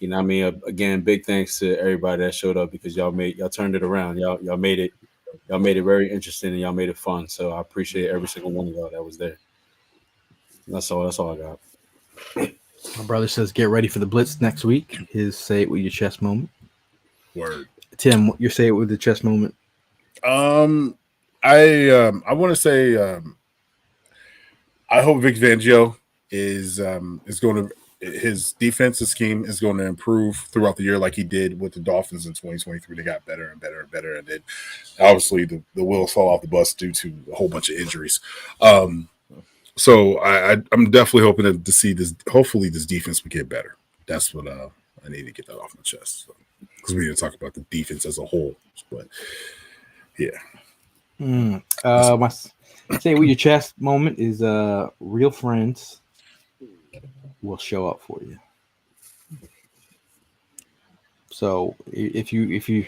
again, big thanks to everybody that showed up because y'all turned it around. Y'all made it very interesting and y'all made it fun. So I appreciate every single one of y'all that was there. That's all I got. My brother says, "Get ready for the Blitz next week." His say it with your chest moment. Word. Tim, your say it with the chest moment. I want to say I hope Vic Fangio is going to his defensive scheme is going to improve throughout the year like he did with the Dolphins in 2023. They got better and better and better, and then obviously the wheels fall off the bus due to a whole bunch of injuries. So I'm definitely hoping to see this. Hopefully, this defense will get better. That's what I need to get that off my chest because we need to talk about the defense as a whole. But yeah. My say with your chest moment is real friends will show up for you. So if you're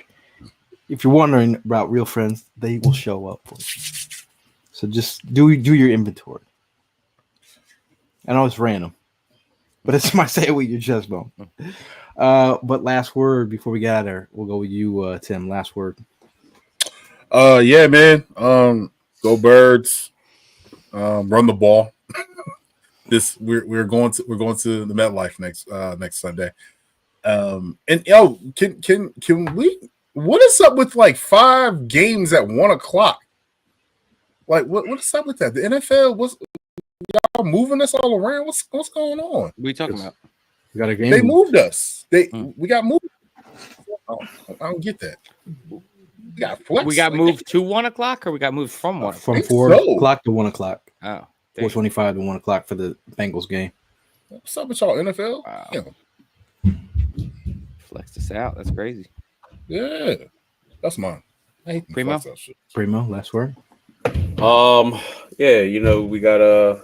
wondering about real friends, they will show up for you. So just do your inventory. I know it's random, but it's my say with your chest moment. But last word before we get out of there, we'll go with you, Tim. Last word. Yeah, man. Go Birds. Run the ball. We're going to the MetLife next Sunday. And can we? What is up with like 5 games at 1:00? Like what is up with that? The NFL y'all moving us all around. What's going on? What are you talking about? We got a game. They moved us. We got moved. I don't get that. We got moved to 1 o'clock, or we got moved from 1 o'clock? From 4 o'clock to 1 o'clock. Oh, 4:25 to 1 o'clock for the Bengals game. What's up with y'all, NFL? Wow. Flex this out. That's crazy. Yeah, that's mine. I hate Primo. Primo, last word. Yeah, we got a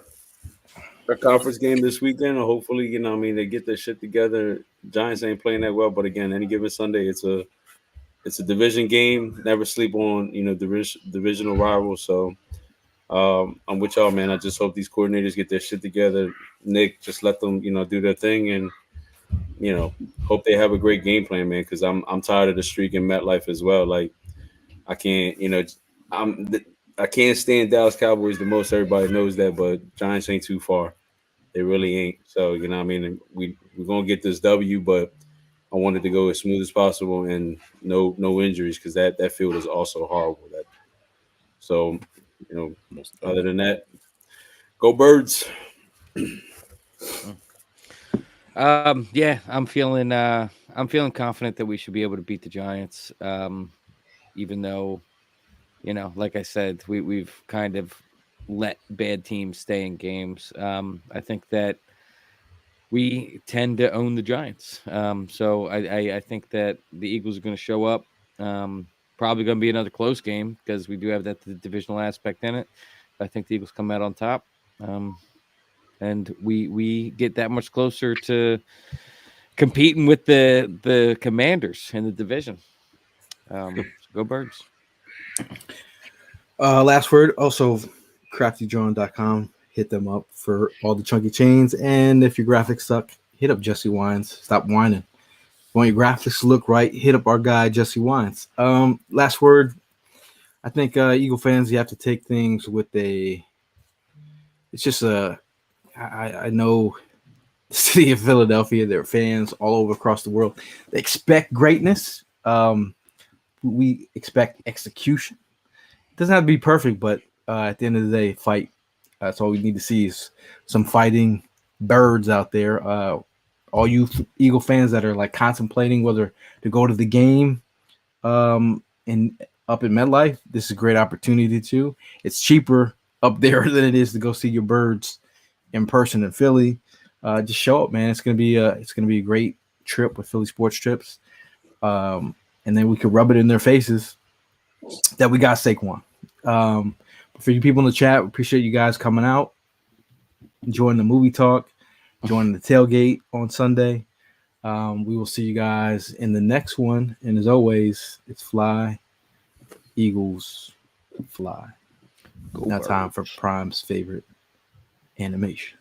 conference game this weekend. Hopefully, they get their shit together. Giants ain't playing that well, but again, any given Sunday, it's a division game. Never sleep on divisional rivals. So I'm with y'all, man. I just hope these coordinators get their shit together. Nick, just let them do their thing, and hope they have a great game plan, man. Because I'm tired of the streak in MetLife as well. Like I can't, I can't stand Dallas Cowboys the most. Everybody knows that, but Giants ain't too far. They really ain't. So we're gonna get this W, but I wanted to go as smooth as possible and no injuries, because that field is also horrible. So other than that, go Birds. Yeah, I'm feeling confident that we should be able to beat the Giants. Even though, like I said, we've kind of let bad teams stay in games. I think that we tend to own the Giants. So I think that the Eagles are going to show up. Probably going to be another close game because we do have that divisional aspect in it. I think the Eagles come out on top. And we get that much closer to competing with the Commanders in the division. Go Birds. Last word. Also, craftyjawn.com. Hit them up for all the chunky chains. And if your graphics suck, hit up Jesse Wines. Stop whining. If you want your graphics to look right, hit up our guy, Jesse Wines. Last word. I think Eagle fans, you have to take things with it's just I know the city of Philadelphia, their fans all over across the world, they expect greatness. We expect execution. It doesn't have to be perfect, but at the end of the day, fight. That's all we need to see is some fighting birds out there. All you Eagle fans that are like contemplating whether to go to the game and up in MetLife, this is a great opportunity too. It's cheaper up there than it is to go see your Birds in person in Philly. Just show up, man. It's gonna be a great trip with Philly Sports Trips, and then we could rub it in their faces that we got Saquon. For you people in the chat, we appreciate you guys coming out, enjoying the movie talk, joining the tailgate on Sunday. We will see you guys in the next one, and as always, it's fly, Eagles, fly. Now time for Prime's favorite animation.